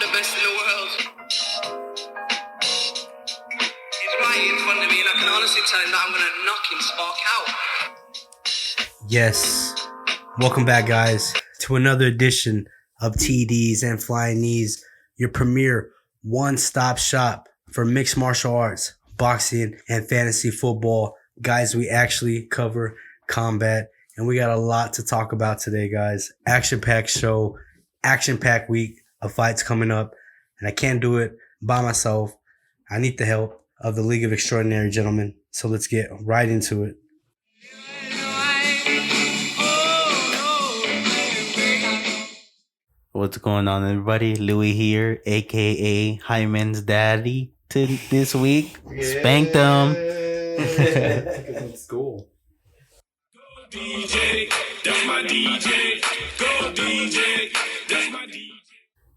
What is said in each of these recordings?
the best in the world. He's right in front of me, and I can honestly tell him that I'm going to knock him spark out. Yes. Welcome back, guys, to another edition of TDs and Flying Knees, your premier one-stop shop for mixed martial arts, boxing, and fantasy football. Guys, we actually cover combat, and we got a lot to talk about today, guys. Action-packed show, action-packed week of fights coming up, and I can't do it by myself. I need the help of the League of Extraordinary Gentlemen, so let's get right into it. What's going on, everybody? Louis here, a.k.a. Hyman's daddy, to this week. Yeah. Spanked them. School. Go DJ, that's my DJ. Go DJ, that's my DJ.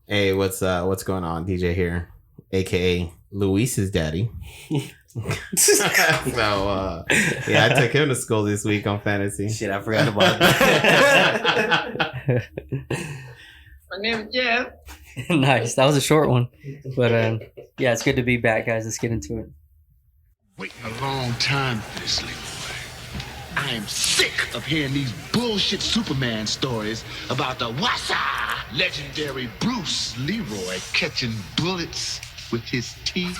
Hey, what's going on? DJ here, a.k.a. Luis's daddy. So, yeah, I took him to school this week on fantasy. Shit, I forgot about that. My name is Jeff. Nice. That was a short one. But yeah, it's good to be back, guys. Let's get into it. Waiting a long time for this, Leroy. I am sick of hearing these bullshit Superman stories about the Wassa legendary Bruce Leroy catching bullets with his teeth.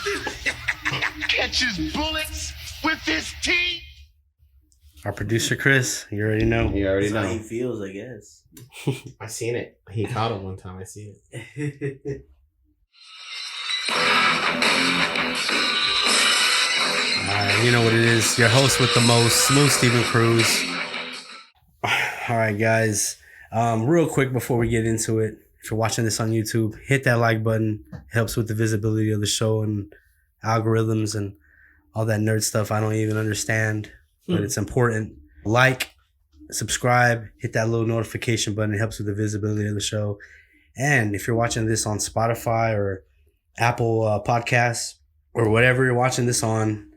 Catches bullets with his teeth. Our producer, Chris, you already know. You already That's know. how he feels, I guess. I seen it. He caught it one time. I see it. Alright, you know what it is. Your host with the most, Smooth Steven Cruz. Alright, guys. Real quick before we get into it, if you're watching this on YouTube, hit that like button. It helps with the visibility of the show and algorithms and all that nerd stuff I don't even understand, but it's important. Like, subscribe, hit that little notification button. It helps with the visibility of the show. And if you're watching this on Spotify or Apple Podcasts or whatever you're watching this on,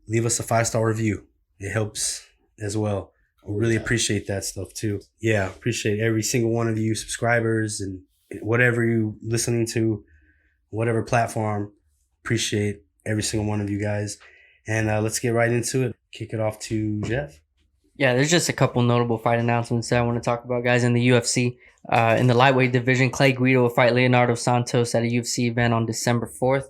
leave us a 5-star review. It helps as well. I really appreciate that stuff too. Yeah, appreciate every single one of you subscribers and whatever you listening to, whatever platform. Appreciate every single one of you guys. And let's get right into it. Kick it off to Jeff. Yeah, there's just a couple notable fight announcements that I want to talk about, guys, in the UFC. In the lightweight division, Clay Guida will fight Leonardo Santos at a UFC event on December 4th.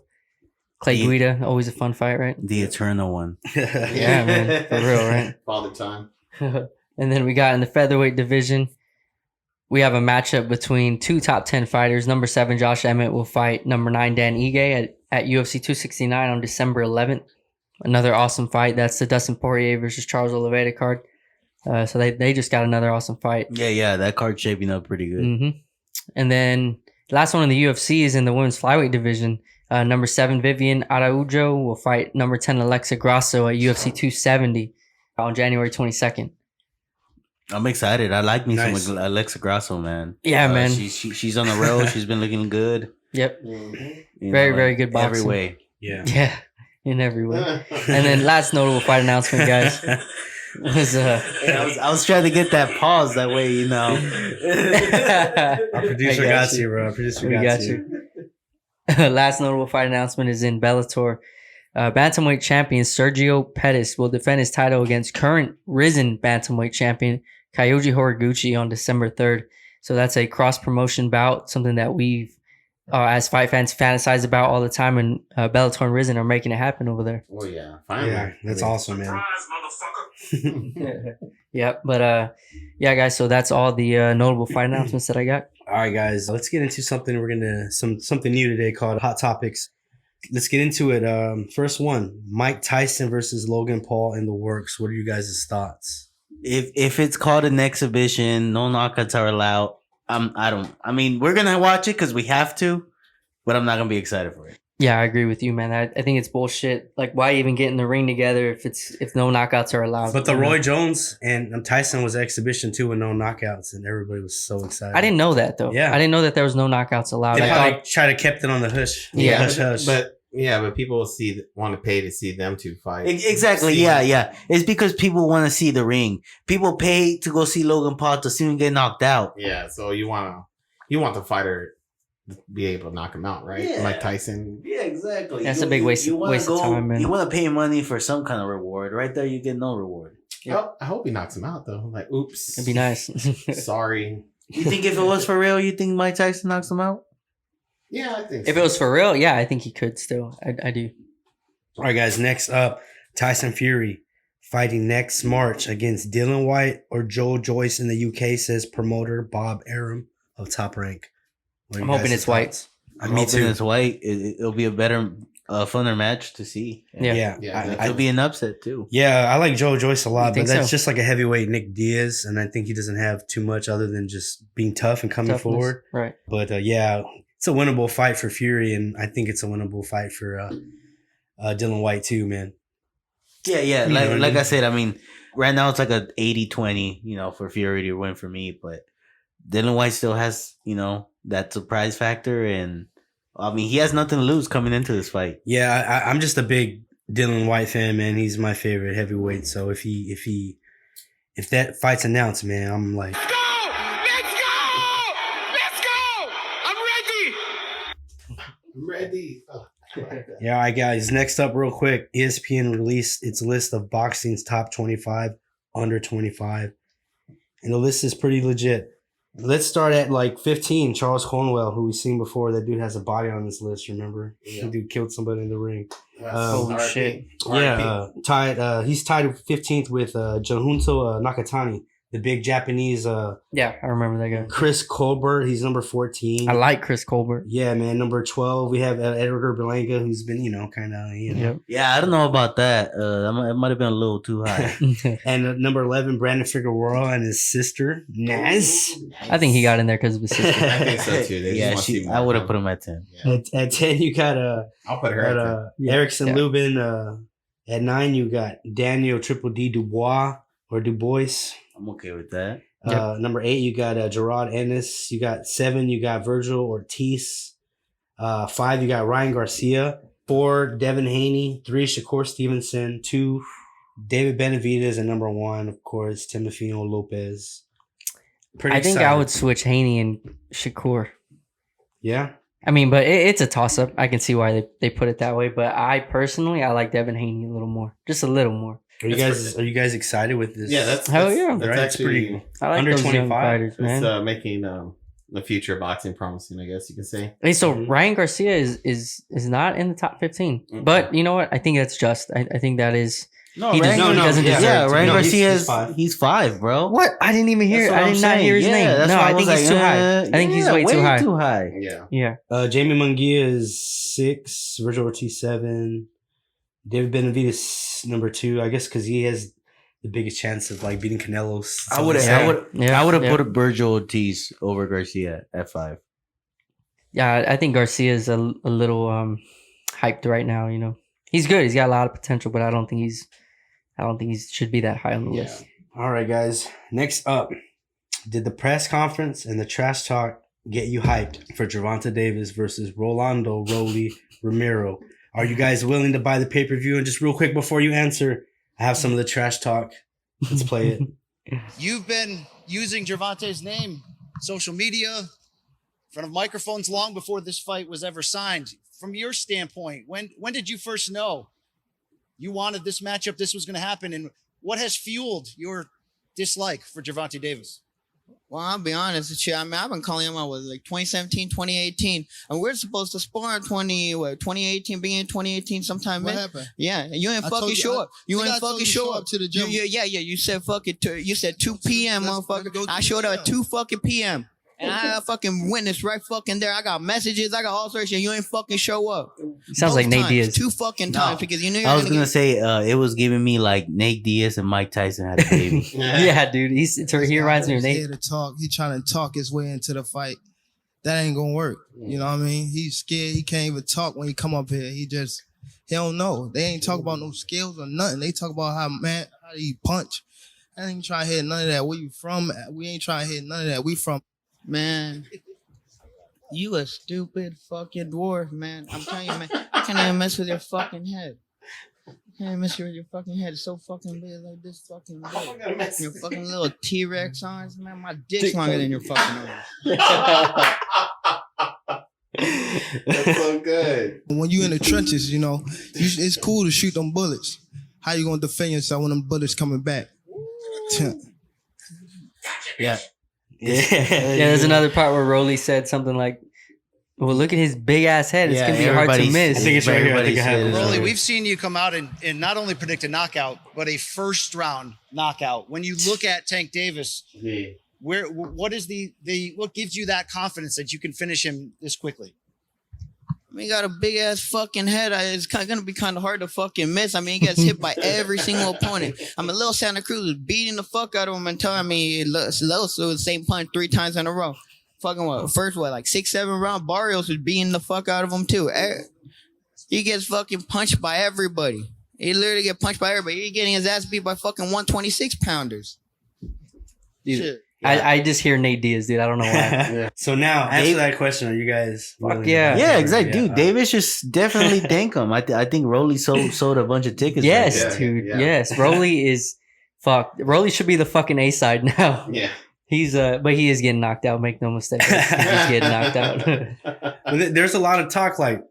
Clay Guida, always a fun fight, right? The eternal one. Yeah, man, for real, right? Father time. And then we got in the featherweight division, we have a matchup between two top 10 fighters. Number 7, Josh Emmett will fight number 9, Dan Ige at UFC 269 on December 11th. Another awesome fight. That's the Dustin Poirier versus Charles Oliveira card. So they just got another awesome fight. Yeah, that card's shaping up pretty good. Mm-hmm. And then last one in the UFC is in the women's flyweight division. Number 7, Vivian Araujo will fight number 10, Alexa Grasso at UFC 270 on January 22nd. I'm excited. I like me Nice. some Alexa Grasso, man. Yeah, man. She's on the road. She's been looking good. Yep. You Very, know, very good boxing. every way. Yeah. Yeah, in every way. And then last notable fight announcement, guys, was I was trying to get that pause that way, you know. Our producer got you, bro. Our producer got you. Last notable fight announcement is in Bellator. Bantamweight champion Sergio Pettis will defend his title against current risen bantamweight champion Kyoji Horiguchi on December 3rd. So that's a cross-promotion bout, something that we've, as fight fans, fantasize about all the time, and Bellator and Risen are making it happen over there. Oh, yeah. Finally. Yeah, that's awesome, man. Surprise, motherfucker. Yep, but yeah, guys, so that's all the notable fight announcements that I got. All right, guys, let's get into something. We're gonna something new today called Hot Topics. Let's get into it. First one, Mike Tyson versus Logan Paul in the works. What are you guys' thoughts? If it's called an exhibition, no knockouts are allowed. I mean, we're gonna watch it because we have to, but I'm not gonna be excited for it. Yeah, I agree with you, man. I think it's bullshit. Like, why even get in the ring together if no knockouts are allowed? But the Roy Jones and Tyson was exhibition too with no knockouts, and everybody was so excited. I didn't know that though. Yeah. I didn't know that there was no knockouts allowed. They I probably thought, try to kept it on the hush. Yeah. Hush, hush. But people will want to pay to see them two fight. Exactly. Yeah. It's because people want to see the ring. People pay to go see Logan Paul to see him get knocked out. Yeah, so you want the fighter be able to knock him out, right? Yeah. Like Tyson. Yeah, exactly. That's a big waste of time, man. You want to pay money for some kind of reward. Right there, you get no reward. I hope he knocks him out though. Like, oops. It'd be nice. Sorry. You think if it was for real, you think Mike Tyson knocks him out? Yeah, I think If it was for real, yeah, I think he could still. I do. All right, guys. Next up, Tyson Fury fighting next March against Dillian Whyte or Joe Joyce in the UK, says promoter Bob Arum of Top Rank. I'm hoping it's White. I'm Me hoping too. it's White. It'll be a better, funner match to see. Yeah. It'll be an upset too. I like Joe Joyce a lot, You but think that's so? just like a heavyweight Nick Diaz, and I think he doesn't have too much other than just being tough and coming Toughness. forward. Right. But it's a winnable fight for Fury, and I think it's a winnable fight for Dillian Whyte too, man. Yeah. You know what I Like mean? I said, I mean, right now it's like a 80-20, for Fury to win for me. But Dillian Whyte still has, that surprise factor, and I mean, he has nothing to lose coming into this fight. Yeah, I'm just a big Dillian Whyte fan, man. He's my favorite heavyweight. So if that fight's announced, man, I'm like, Let's go! Let's go! Let's go! I'm ready! I'm ready. Oh. yeah, all right, guys. Next up, real quick, ESPN released its list of boxing's top 25 under 25, and the list is pretty legit. Let's start at like 15. Charles Cornwell, who we've seen before. That dude has a body on this list. Remember, Yeah. the dude killed somebody in the ring. Holy RIP. shit. Yeah, tied. He's tied 15th with Gervonta Nakatani, the big Japanese. Yeah, I remember that guy. Chris Colbert, he's number 14. I like Chris Colbert. Yeah, man. Number 12, we have Edgar Berlanga, who's been, kind of, Yep. Yeah, I don't know about that. It might have been a little too high. And number 11, Brandon Figueroa and his sister, Naz. I think he got in there because of his sister. I think so too. They just Yeah, wanna see more I would have from put him. him at 10. Yeah. At 10, you got I'll put her at 10. Erickson Yeah. Lubin. At 9, you got Daniel Triple D Dubois or Dubois. I'm okay with that. Number 8, you got Gerard Ennis. You got 7, you got Virgil Ortiz. 5, you got Ryan Garcia. 4, Devin Haney. 3, Shakur Stevenson. 2, David Benavidez. And number 1, of course, Timofeo Lopez. Pretty I think excited. I would switch Haney and Shakur. Yeah. I mean, but it's a toss-up. I can see why they put it that way. But I personally like Devin Haney a little more. Just a little more. Are you guys excited with this? Yeah, that's Hell yeah. That's Right, it's actually pretty- I like Under those young 25. fighters, man. it's making the future of boxing promising. I guess you can say. Hey, so Mhm. Ryan Garcia is not in the top 15. Mhm. But you know what? I think that's just. I think that is. No, He does- Ryan, he doesn't deserve yeah, to. Ryan No, he's- Garcia he's is five. he's 5, bro. What? I didn't even hear. That's what I I'm did not saying. hear his Yeah, name. that's No, why I was think he's like, too high. I think he's way too high. Too high. Yeah. Yeah. Jamie Munguia is 6, Virgil Ortiz 7, David Benavidez number 2. I guess because he has the biggest chance of like beating Canelo. I would Yeah. have Yeah. put Virgil Ortiz over Garcia at 5. Yeah, I think Garcia is a little hyped right now. He's good. He's got a lot of potential, but I don't think he should be that high on the Yeah. list. All right, guys. Next up, did the press conference and the trash talk get you hyped for Gervonta Davis versus Rolando Romero? Are you guys willing to buy the pay-per-view? And just real quick before you answer, I have some of the trash talk. Let's play it. You've been using Gervonta's name, social media, in front of microphones long before this fight was ever signed. From your standpoint, when did you first know you wanted this matchup, this was going to happen, and what has fueled your dislike for Gervonta Davis? Well, I'll be honest with you. I mean, I've been calling him out with like 2017, 2018, and we're supposed to spar in 2018, beginning 2018 sometime. What man. happened? Yeah, and you ain't I fucking told you- show I- up. You nigga, I ain't told fucking you show show up. up to the gym. Yeah. You said fucking. You said 2 p.m. Let's motherfucker. go I 2 showed up at p.m. 2 fucking p.m. And I had a fucking witness right fucking there. I got messages. I got all sorts of shit. You ain't fucking show up. Sounds like Both Nate times. Diaz. 2 fucking times because you knew you I were was gonna gonna get. say it was giving me like Nate Diaz and Mike Tyson had a baby. Yeah, dude. He reminds me of He's Nate. here to talk. He trying to talk his way into the fight. That ain't gonna work. You know what I mean? He's scared. He can't even talk when he come up here. He don't know. They ain't talk about no skills or nothing. They talk about how he punch. I ain't trying to hear none of that. Where you from? We ain't trying to hear none of that. We from. Man, you a stupid fucking dwarf, man. I'm telling you, man. I can't even mess with your fucking head. I can't even mess with your fucking head. It's so fucking big, like this fucking big. Your fucking little T-Rex arms, man. My dick's longer than your fucking arms. That's so good. When you in the trenches, it's cool to shoot them bullets. How you gonna defend yourself when them bullets coming back? Yeah. There's another part where Rolly said something like, well, look at his big ass head. It's gonna be hard to miss. I think it's right here. I think I have it. Rolly, we've seen you come out and not only predict a knockout, but a first round knockout. When you look at Tank Davis, what is what gives you that confidence that you can finish him this quickly? I mean, he got a big ass fucking head. It's gonna be kind of hard to fucking miss. I mean, he gets hit by every single opponent. I mean, Lil Santa Cruz is beating the fuck out of him until Lil threw the same punch 3 times in a row. Fucking like 6-7 round. Barrios was beating the fuck out of him too. He gets fucking punched by everybody. He literally get punched by everybody. He's getting his ass beat by fucking 126 pounders. Shit. I just hear Nate Diaz, dude. I don't know why. So now, answer that question. Are you guys? Fuck yeah. Yeah, exactly. Dude, Davis just definitely thank him. I think Rolly sold a bunch of tickets. Yes, dude. Yeah. Yes. Rolly is fucked. Rolly should be the fucking A side now. Yeah. He's but he is getting knocked out. Make no mistake. He's getting knocked out. There's a lot of talk like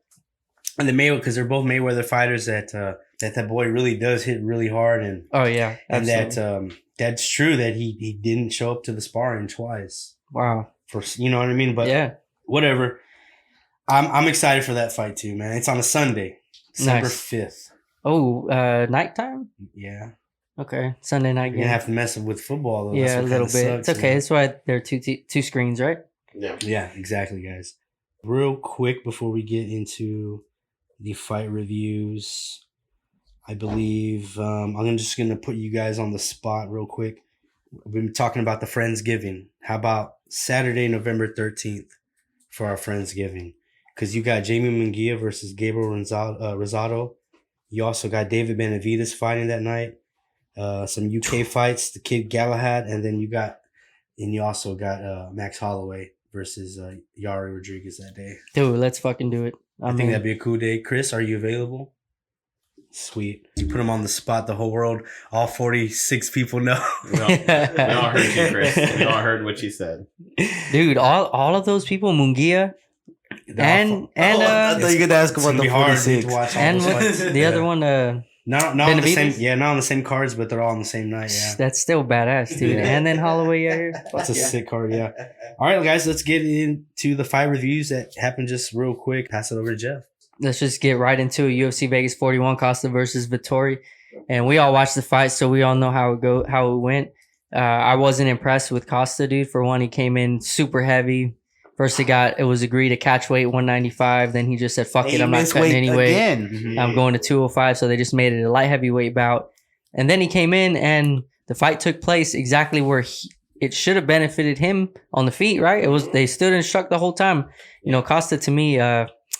in the Mayweather because they're both Mayweather fighters that boy really does hit really hard and and that that's true that he didn't show up to the sparring twice. Wow. For you know what I mean? But whatever. I'm excited for that fight too, man. It's on a Sunday, December 5th. Oh, nighttime? Yeah. Okay, Sunday night game. You're gonna have to mess with football though. Yeah, a little bit. Sucks, it's okay. That's why there are two screens, right? Yeah, exactly, guys. Real quick before we get into the fight reviews, I believe I'm just gonna put you guys on the spot real quick. We've been talking about the Friendsgiving. How about Saturday, November 13th for our Friendsgiving? Because you got Jamie Munguia versus Gabriel Rosado. You also got David Benavidez fighting that night. Some UK fights, the Kid Galahad, and then you also got Max Holloway versus Yari Rodriguez that day. Dude, let's fucking do it. I think that'd be a cool day. Chris, are you available? Sweet. You put him on the spot. The whole world, all 46 people know. We all heard you, Chris. We all heard what you said. Dude, all of those people, Munguia, and I thought you were gonna ask about the 46. And what's the other one? Not on the same. Yeah, not on the same cards, but they're all on the same night. Yeah, that's still badass, dude. And then Holloway here. That's a sick card. Yeah. All right, guys, let's get into the fight reviews that happened just real quick. Pass it over to Jeff. Let's just get right into it. UFC Vegas 41, Costa versus Vettori, and we all watched the fight, so we all know how it went. I wasn't impressed with Costa, dude. For one, he came in super heavy. First, it was agreed to catch weight 195. Then he just said, fuck it, I'm not cutting any weight. I'm going to 205. So they just made it a light heavyweight bout. And then he came in and the fight took place exactly where it should have benefited him on the feet, right? They stood and struck the whole time. You know, Costa, to me,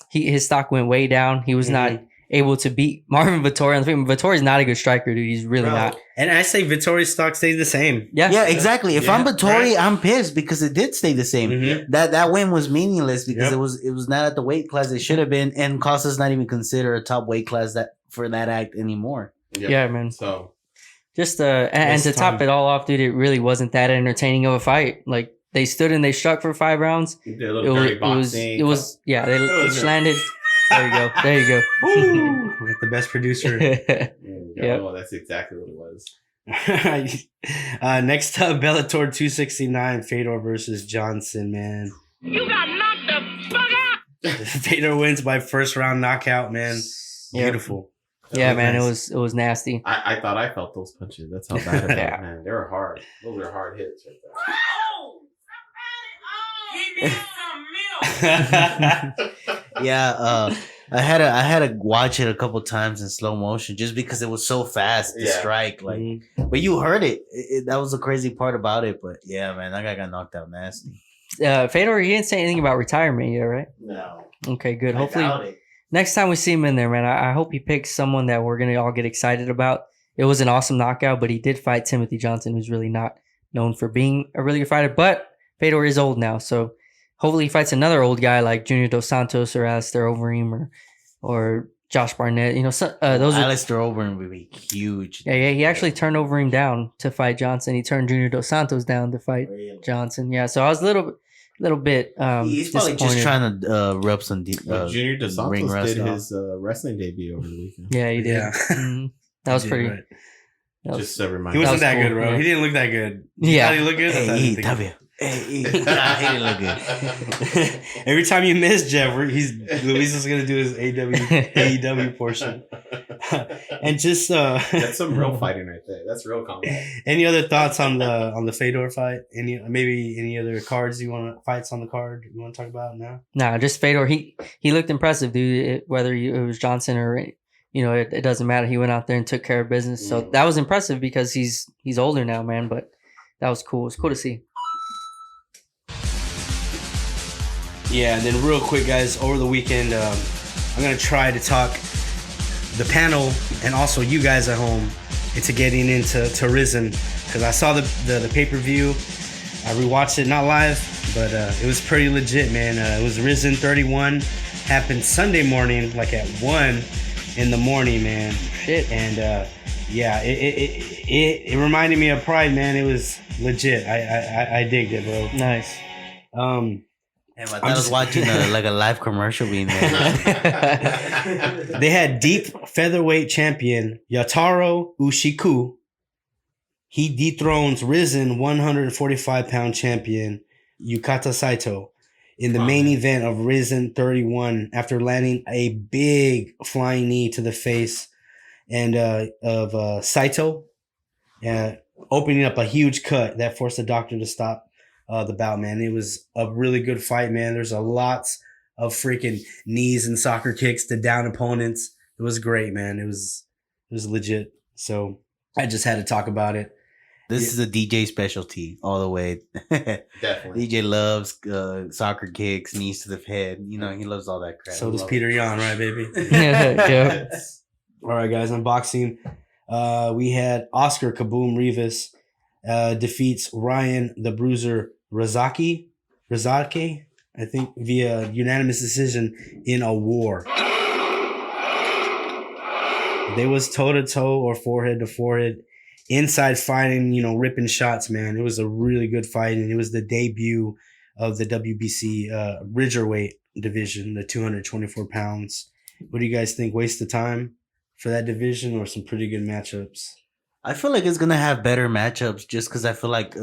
his stock went way down. He was not able to beat Marvin Vettori on the feet. Vettori's not a good striker, dude. He's really not. And I say Vettori's stock stays the same. Yeah, exactly. If I'm Vettori, I'm pissed because it did stay the same. Mm-hmm. That win was meaningless because it was not at the weight class it should have been, and Costa's not even considered a top weight class for that act anymore. Yeah, man. So just and to top it all off, dude, it really wasn't that entertaining of a fight. Like they stood and they struck for 5 rounds. It was they landed. There you go. We got the best producer. Well, that's exactly what it was. Next up, Bellator 269, Fedor versus Johnson, man. You got knocked the fuck out! Fedor wins by first round knockout, man. Beautiful. Yeah, man, nice. It was nasty. I thought I felt those punches. That's how bad it was, man. They were hard. Those were hard hits right there. Give me some milk. Yeah, I had to watch it a couple times in slow motion just because it was so fast to strike. Like, but you heard it. That was the crazy part about it. But yeah, man, that guy got knocked out nasty. Fedor, he didn't say anything about retirement yet, right? No. Okay, good. Hopefully, next time we see him in there, man, I hope he picks someone that we're gonna all get excited about. It was an awesome knockout, but he did fight Timothy Johnson, who's really not known for being a really good fighter. But Fedor is old now, so hopefully he fights another old guy like Junior Dos Santos or Alistair Overeem or Josh Barnett. You know, those Alistair Overeem would be huge. Yeah. He actually turned Overeem down to fight Johnson. He turned Junior Dos Santos down to fight Johnson. Yeah, so I little bit He's probably just disappointed. trying to rub some Junior Dos ring Santos rust did off. his wrestling debut over the weekend. Yeah, he did. Yeah. Mhm. That was He did, pretty. right. That was, Just a reminder. He wasn't That that was good, cool, bro. yeah. He didn't look that good. Yeah. Thought he looked good. I thought he looked good. He didn't look good. Every time you miss Jeff, Luis is gonna do his AEW portion. And just That's some real fighting right there. That's real combat. any other thoughts on the Fedor fight? Any other cards fights on the card you want to talk about now? Nah, just Fedor. He looked impressive, dude. Whether it was Johnson or it doesn't matter. He went out there and took care of business. So that was impressive because he's older now, man. But that was cool. It's cool to see. Yeah, and then real quick, guys, over the weekend, I'm going to try to talk the panel and also you guys at home into getting into Risen, because I saw the pay-per-view. I rewatched it, not live, but it was pretty legit, man. It was Risen 31, happened Sunday morning, like at 1 in the morning, man. Shit. And yeah, it reminded me of Pride, man. It was legit. I digged it, bro. Nice. Damn, I thought I was watching like a live commercial being made. They had deep featherweight champion Yataro Ushiku. He dethrones Risen 145-pound champion Yukata Saito in the main event of Risen 31 after landing a big flying knee to the face and of Saito, opening up a huge cut that forced the doctor to stop the bout, man. It was a really good fight, man. There's a lots of freaking knees and soccer kicks to down opponents. It was great, man. It was legit. So I just had to talk about it. This is a DJ specialty all the way. Definitely. DJ loves soccer kicks, knees to the head. He loves all that crap. So does Peter Yan, right, baby? Yeah. All right, guys, unboxing. We had Oscar Kaboom Rivas defeats Ryan the Bruiser Razaki, I think, via unanimous decision in a war. They was toe-to-toe or forehead-to-forehead. Inside fighting, ripping shots, man. It was a really good fight, and it was the debut of the WBC Ridgerweight division, the 224 pounds. What do you guys think? Waste of time for that division or some pretty good matchups? I feel like it's going to have better matchups just because I feel like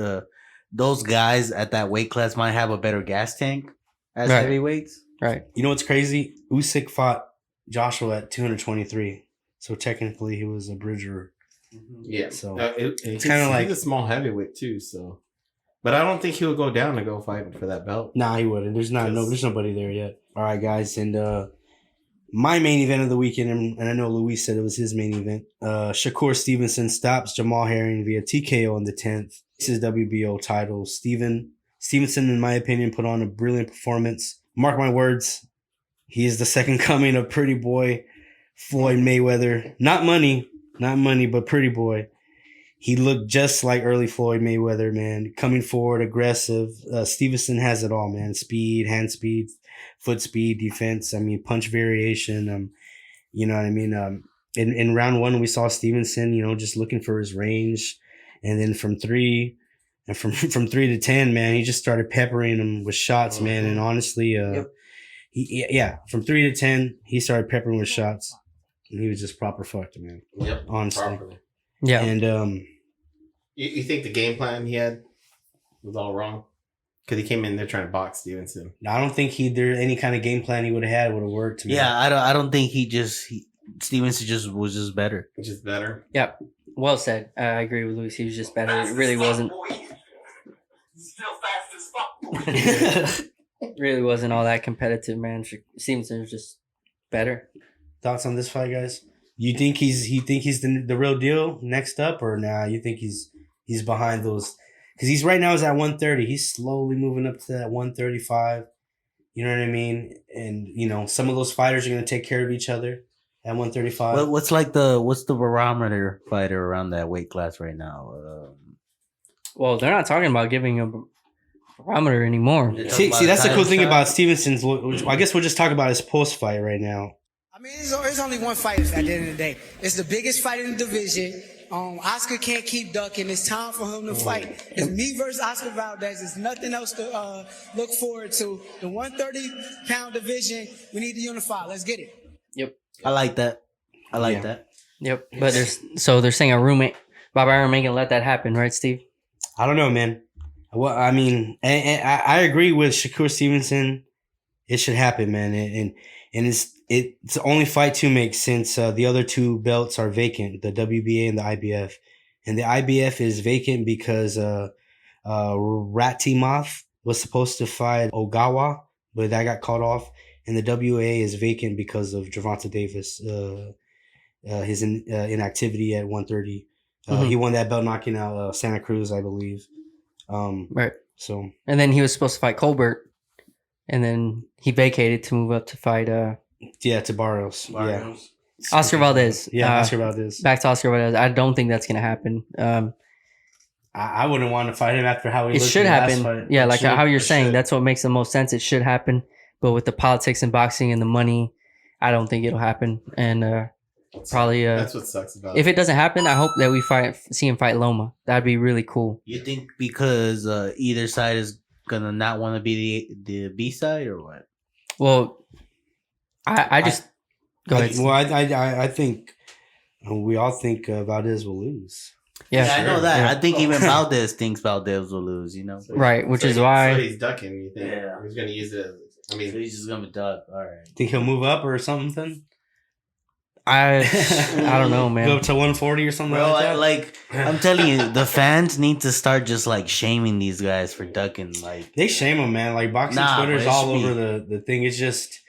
those guys at that weight class might have a better gas tank as Right. heavyweights. Right. You know what's crazy? Usyk fought Joshua at 223. So technically he was a Bridger. Yeah. So it's kinda like- he's a small heavyweight too. So, but I don't think he would go down to go fight for that belt. Nah, he wouldn't. There's nobody there yet. All right, guys, and my main event of the weekend, and I know Luis said it was his main event. Shakur Stevenson stops Jamal Herring via TKO in the 10th. This is WBO title. Stevenson, in my opinion, put on a brilliant performance. Mark my words, he is the second coming of Pretty Boy Floyd Mayweather. Not money, but Pretty Boy. He looked just like early Floyd Mayweather, man. Coming forward, aggressive. Stevenson has it all, man. Speed, hand speed, foot speed, defense. Punch variation. You know what I mean? In round 1, we saw Stevenson, just looking for his range. And then from 3 to 10, man, he just started peppering him with shots, man. And honestly, from 3 to 10, he started peppering with shots. And he was just proper fucked, man. Yep. Honestly. Properly. Yeah. And You think the game plan he had was all wrong? Because he came in there trying to box Stevenson. I don't think any kind of game plan he would have had would have worked. To me. Yeah, I don't think Stevenson was just better. Just better. Yeah. Well said. I agree with Luis. He was just better. It really wasn't. Really wasn't all that competitive, man. Stevenson was just better. Thoughts on this fight, guys? You think he's the real deal next up, or nah? You think he's behind those? Because he's right now is at 130. He's slowly moving up to that 135. You know what I mean? And some of those fighters are going to take care of each other at 135. Well, what's the barometer fighter around that weight class right now? Well, they're not talking about giving a barometer anymore. See, that's the cool thing about Stevenson's. I guess we'll just talk about his post fight right now. It's only one fight at the end of the day. It's the biggest fight in the division. Oscar can't keep ducking. It's time for him to fight. It's me versus Oscar Valdez. There's nothing else to look forward to. The 130-pound division, we need to unify. Let's get it. Yep. I like that. I like that. Yep. But they're saying a roommate, Bob Arum ain't gonna let that happen, right, Steve? I don't know, man. Well, I mean, and I agree with Shakur Stevenson. It should happen, man. And it's the only fight to make since the other two belts are vacant, the WBA and the IBF. And the IBF is vacant because Ratimov was supposed to fight Ogawa, but that got called off. And the WA is vacant because of Gervonta Davis, his inactivity at 130. He won that belt knocking out Santa Cruz, I believe. Right. So, and then he was supposed to fight Colbert, and then he vacated to move up to fight to Barrios. Yeah. Oscar Valdez. Yeah, Oscar Valdez. Back to Oscar Valdez. I don't think that's gonna happen. I wouldn't want to fight him after how he it looked should in the last happen. fight. Yeah, like how you're It saying, should. that's what makes the most sense. It should happen, but with the politics and boxing and the money, I don't think it'll happen. And probably That's what sucks about if it. it doesn't happen, I hope that we see him fight Loma. That'd be really cool. You think because either side is gonna not want to be the B side or what? Well, I just go ahead. Well, I think we all think Valdez will lose. Yeah, I know that. Yeah. I think even Valdez thinks Valdez will lose. You know, Right, which So is why so he's ducking. You think he's going to use it? I mean, so he's just gonna be duck. All right. Think he'll move up or something? I don't know, man. Go up to 140 or something Bro, like that? I'm telling you, the fans need to start just like shaming these guys for ducking. Like They shame him, man. Like boxing Twitter's bro, it all should be- over the thing. It's just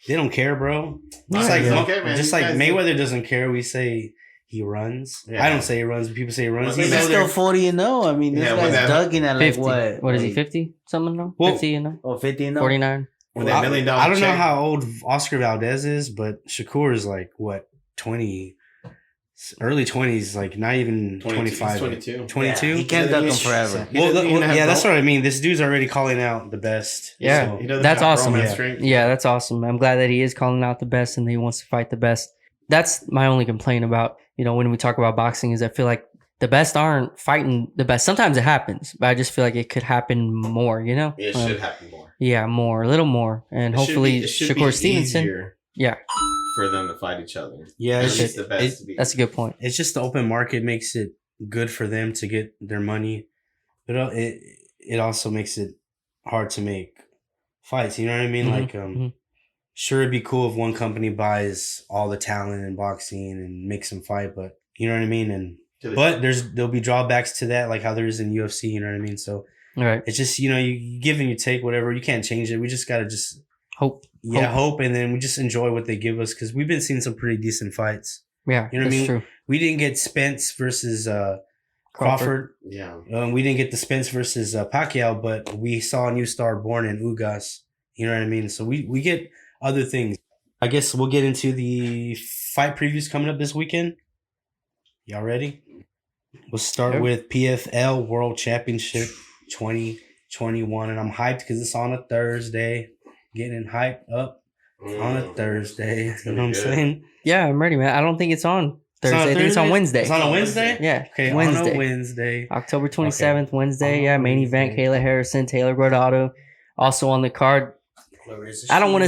they don't care, bro. Yeah, Just like yeah. Okay, man. just You like guys Mayweather doesn't care. We say he runs. Yeah. I don't say he runs, but people say he runs. he's He's still 40-0. I mean, this Yeah, guy's whatever. ducking at like 50. what? What is he? 50 something? No, Well, 50. You know, Oh, 50-0. 49. with that $1 million I don't know check. how old Oscar Valdez is, but Shakur is like what 20, early 20s, like not even 25. He's 22. 22? Yeah, he can't duck him forever. He doesn't even have that's bro- what I mean. This dude's already calling out the best. Yeah, So- He doesn't that's have awesome. Roman Yeah. strength. Yeah, that's awesome. I'm glad that he is calling out the best and he wants to fight the best. That's my only complaint about, when we talk about boxing is I feel like the best aren't fighting the best. Sometimes it happens, but I just feel like it could happen more, It should happen more. Yeah, more, a little more. And hopefully it should be Shakur Stevenson. easier Yeah, for them to fight each other. Yeah, At it's least just- the best to be. that's a good point. It's just the open market makes it good for them to get their money, but it also makes it hard to make fights. You know what I mean? Mhm, Like, mhm. sure, it'd be cool if one company buys all the talent in boxing and makes them fight, but you know what I mean. And but there'll be drawbacks to that, like how there is in UFC. You know what I mean? So All right. it's just you give and you take whatever. You can't change it. We just gotta just Hope. hope, and then we just enjoy what they give us because we've been seeing some pretty decent fights. Yeah, You know what I that's mean? true. We didn't get Spence versus Crawford. Yeah. We didn't get the Spence versus Pacquiao, but we saw a new star born in Ugas. You know what I mean? So we get other things. I guess we'll get into the fight previews coming up this weekend. Y'all ready? We'll start Sure. with PFL World Championship 2021, and I'm hyped because it's on a Thursday. Getting hyped up on a Thursday. You know what I'm saying? Yeah, I'm ready, man. I don't think it's on Thursday. I think it's on Wednesday. It's on a Wednesday? Yeah. Okay, Wednesday. on a Wednesday. October 27th, Wednesday. On Yeah, a main event. Wednesday. Kayla Harrison, Taylor Guardado, also on the card. I don't want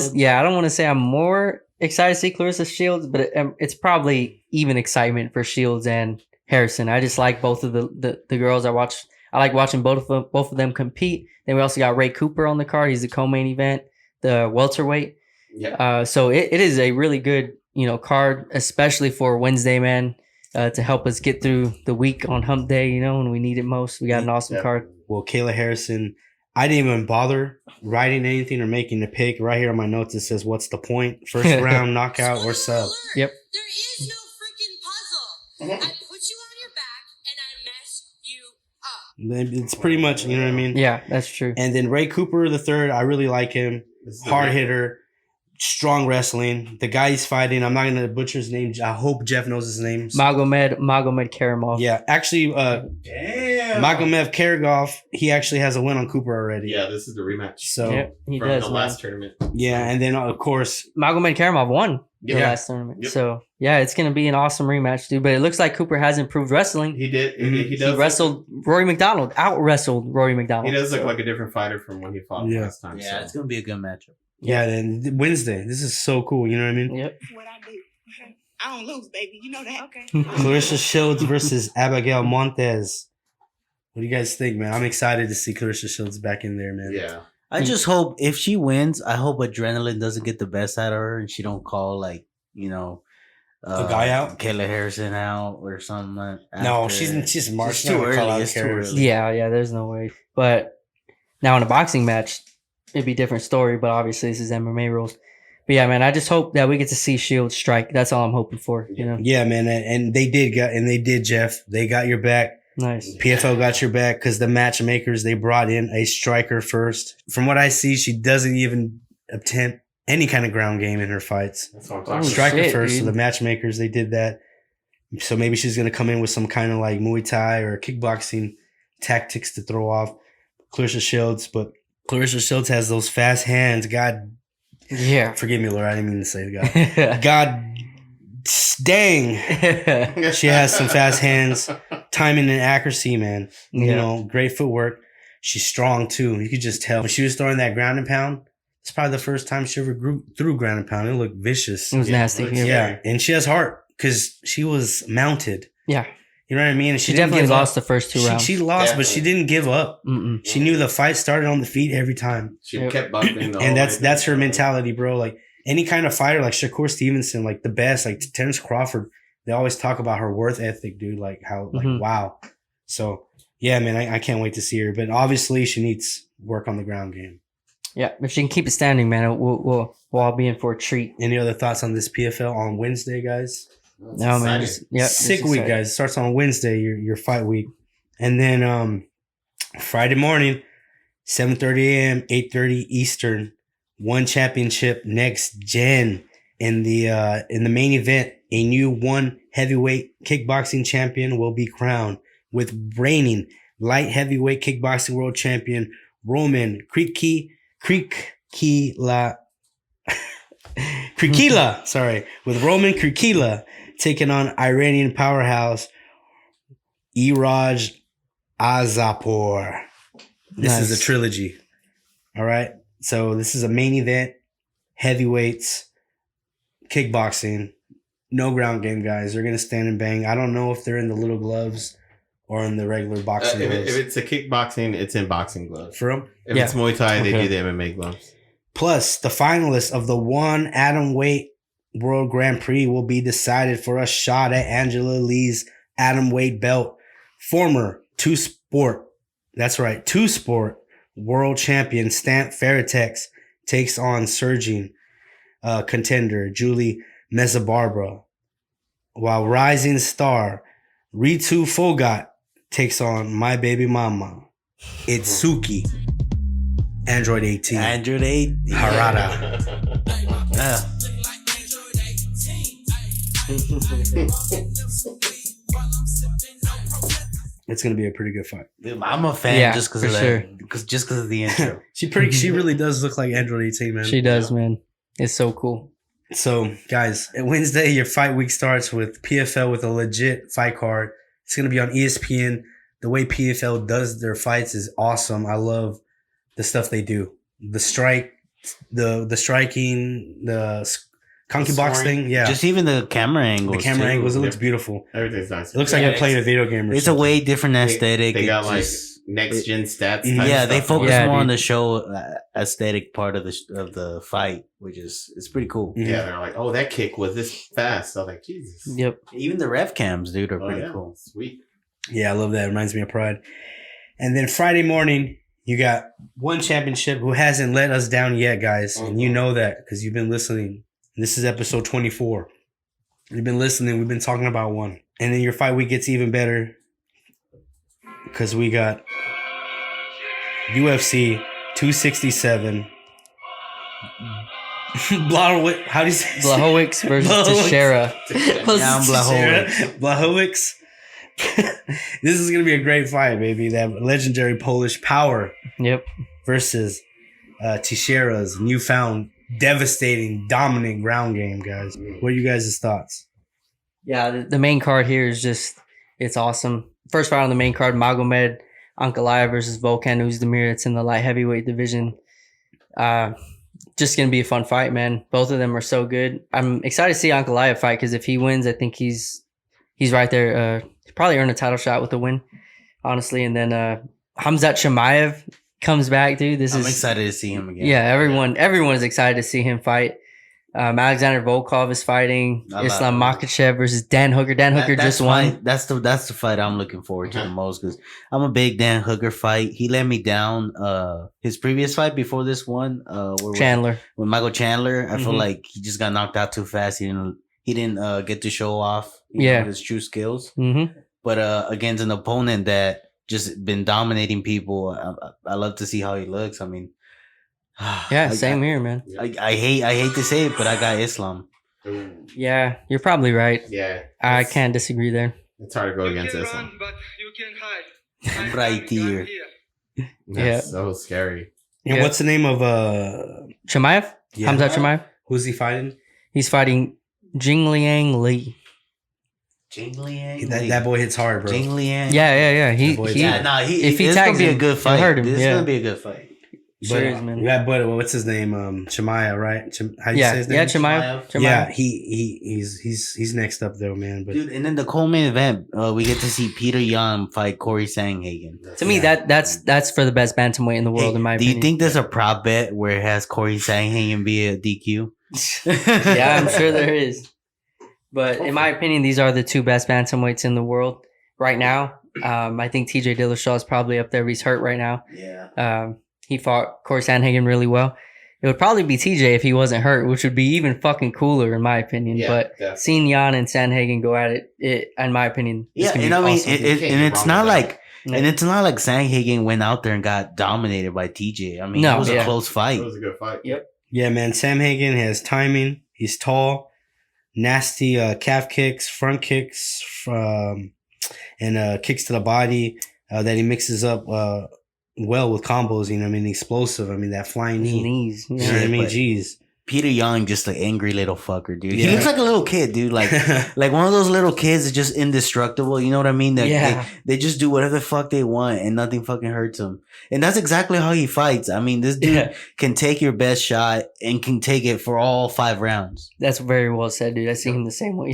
to say I'm more excited to see Clarissa Shields, but it's probably even excitement for Shields and Harrison. I just like both of the girls. I like watching both of them compete. Then we also got Ray Cooper on the card. He's the co-main event, the welterweight. Yeah. So it is a really good card, especially for Wednesday, man. To help us get through the week on Hump Day, when we need it most. We got an awesome card. Well, Kayla Harrison, I didn't even bother writing anything or making a pick. Right here on my notes, it says, "What's the point? First round knockout or sub?" Yep. There is no freaking puzzle. I put you on your back and I mess you up. It's pretty much, you know what I mean? Yeah, that's true. And then Ray Cooper the third, I really like him. Hard hitter. strong wrestling. The guy he's fighting, I'm not gonna butcher his name. I hope Jeff knows his name. Magomed Karamov. Yeah, actually, Damn. Magomed Karagov, he actually has a win on Cooper already. Yeah, this is the rematch. So Yep, he from does. the man. last tournament. yeah, and then of course, Magomed Karamov won the Yeah. last tournament. Yep. So yeah, it's gonna be an awesome rematch, dude. But it looks like Cooper has improved wrestling. He did. Mhm. He does. He wrestled Rory McDonald, out wrestled Rory McDonald. He does look So, like a different fighter from when he fought Yeah. last time. Yeah, so. it's gonna be a good matchup. yeah, then Wednesday. This is so cool. You know what I mean? Yep. What I do. I don't lose, baby. You know that. Okay. Clarissa Shields versus Abigail Montez. What do you guys think, man? I'm excited to see Clarissa Shields back in there, man. Yeah. I just hope if she wins, I hope adrenaline doesn't get the best out of her and she don't call like, you know, A guy out? Kayla Harrison out or something. No, after. she's smart. It's She's not too gonna call early. out It's too Harris. early. Yeah, there's no way. But now in a boxing match, it'd be a different story. But obviously, this is MMA rules. But yeah, man, I just hope that we get to see Shields strike. That's all I'm hoping for. You know, Yeah, man, and they did, Jeff. They got your back. nice. PFL got your back because the matchmakers, they brought in a striker first. From what I see, she doesn't even attempt any kind of ground game in her fights. That's what I'm Oh, talking about. Striker shit, first, so dude. the matchmakers, they did that. So maybe she's going to come in with some kind of like Muay Thai or kickboxing tactics to throw off Clarissa Shields. But Clarissa Shields has those fast hands. God, Yeah. forgive me, Laura. I didn't mean to say God. God dang. She has some fast hands, timing and accuracy, man. You Yeah. know, great footwork. She's strong too. You could just tell when she was throwing that ground and pound. It's probably the first time she ever threw ground and pound. It looked vicious. It was nasty. looks- Yeah. Yeah, and she has heart because she was mounted. Yeah. You know what I mean? And She didn't definitely give lost up. the first two She, rounds. she lost, but she didn't give up. Mm-mm. She knew the fight started on the feet every time, She Yep. kept bumping. the whole and way that's her through. mentality, bro. Like any kind of fighter, like Shakur Stevenson, like the best, like Terrence Crawford. They always talk about her worth ethic, dude. Like how, like Mhm. wow. So yeah, man, I can't wait to see her. But obviously, she needs work on the ground game. Yeah. If she can keep it standing, man, we'll all be in for a treat. Any other thoughts on this PFL on Wednesday, guys? That's No, man. exciting. Sick week, guys. It starts on Wednesday, your fight week. And then Friday morning, 7:30 a.m., 8:30 Eastern, one championship, NextGen. In the main event, a new one heavyweight kickboxing champion will be crowned with reigning light heavyweight kickboxing world champion Roman Krikila, sorry, with Roman Krikila taking on Iranian powerhouse Iraj Azapor. This is a Nice. trilogy. All right. So this is a main event, heavyweights, kickboxing, no ground game, guys. They're gonna stand and bang. I don't know if they're in the little gloves or in the regular boxing gloves. If it's a kickboxing, it's in boxing gloves. For 'em? If Yeah. it's Muay Thai, they Okay. do the MMA gloves. Plus, the finalists of the one atom weight World Grand Prix will be decided for a shot at Angela Lee's atom weight belt. Former two-sport world champion Stamp Ferretex takes on surging contender Julie Mezabarbara, while rising star Ritu Fogat takes on my baby mama Itsuki Android 18 Android 8. Harada. Yeah. It's gonna be a pretty good fight. Dude, I'm a fan Yeah, just because for of that. sure. Just because of the intro. She really does look like Android 18, man. She does, man. It's so cool. So, guys, Wednesday, your fight week starts with PFL with a legit fight card. It's going to be on ESPN. The way PFL does their fights is awesome. I love the stuff they do. The strike, the striking, the conky box scoring. thing. Yeah. Just even the camera angles. the camera too. angles. It looks beautiful. Everything's nice. It looks like Yeah, you're playing a video game or It's a something. way different aesthetic. They got It like just- next gen stats. Mhm. type yeah, they stuff. focus Yeah, more on dude. the show aesthetic part of the fight, which is it's pretty cool. Mhm. Yeah, they're like, oh, that kick was this fast. I was like, Jesus. Yep. Even the rev cams, dude, are Oh, pretty yeah. cool. Sweet. Yeah, I love that. It reminds me of Pride. And then Friday morning, you got one championship who hasn't let us down yet, guys. And you know that because you've been listening. This is episode 24. You've been listening. We've been talking about one. And then your fight week gets even better because we got UFC 267. Blahowicz. How do you say? Blachowicz versus Teixeira. Down Blachowicz. Blachowicz. This is gonna be a great fight, baby. That legendary Polish power. Yep. Versus Teixeira's newfound devastating, dominant ground game, guys. What are you guys' thoughts? Yeah, the main card here is just, it's awesome. First fight on the main card, Magomed Ankalaev versus Volkan Oezdemir. It's in the light heavyweight division. Just going to be a fun fight, man. Both of them are so good. I'm excited to see Ankalaev fight because if he wins, I think he's right there. He'll probably earn a title shot with the win, honestly. And then Khamzat Chimaev comes back, dude. I'm excited to see him again. Yeah, everyone is excited to see him fight. Alexander Volkov is fighting Islam Makhachev versus Dan Hooker. Dan Hooker just won. That's the fight I'm looking forward to the most because I'm a big Dan Hooker fight. He let me down. His previous fight before this one, Chandler with Michael Chandler. I feel like he just got knocked out too fast. He didn't get to show off his true skills. But against an opponent that just been dominating people, I love to see how he looks. I mean. Yeah, same here, man. I hate to say it, but I got Islam. Yeah, you're probably right. Yeah, I can't disagree there. It's hard to go against Islam. But you can hide. Right here. That's so scary. And what's the name of Chimaev? Yeah. Khamzat Chimaev? Who's he fighting? He's fighting Jingliang Li. Jingliang. That boy hits hard, bro. Jingliang. Yeah. If he tags him, be a good fight. Hurt him. This is gonna be a good fight. Sure is, man. Yeah, but what's his name? Chimaev, right? How do you say his name? Yeah, Chimaev. Yeah, he's next up though, man. But dude, and then the co-main event, we get to see Peter Yan fight Corey Sandhagen. To me, that's for the best bantamweight in the world, in my opinion. Do you think there's a prop bet where it has Corey Sandhagen be a DQ? Yeah, I'm sure there is. But in my opinion, these are the two best bantamweights in the world right now. I think TJ Dillashaw is probably up there. But he's hurt right now. Yeah. He fought Corey Sandhagen really well. It would probably be TJ if he wasn't hurt, which would be even fucking cooler in my opinion. Yeah, but definitely. seeing Jan and Sandhagen go at it, in my opinion, yeah, and I mean, it's not like Sandhagen went out there and got dominated by TJ. I mean, it was a close fight. It was a good fight. Yep. Yeah, man. Sandhagen has timing. He's tall, nasty calf kicks, front kicks, and kicks to the body that he mixes up well with combos. You know what I mean? Explosive. I mean, that flying knee. Knees. You know what I mean? Jeez. Peter Young, just an angry little fucker, dude. He looks like a little kid, dude. Like one of those little kids is just indestructible. You know what I mean? That they just do whatever the fuck they want and nothing fucking hurts them. And that's exactly how he fights. I mean, this dude can take your best shot and can take it for all 5 rounds. That's very well said, dude. I see him the same way.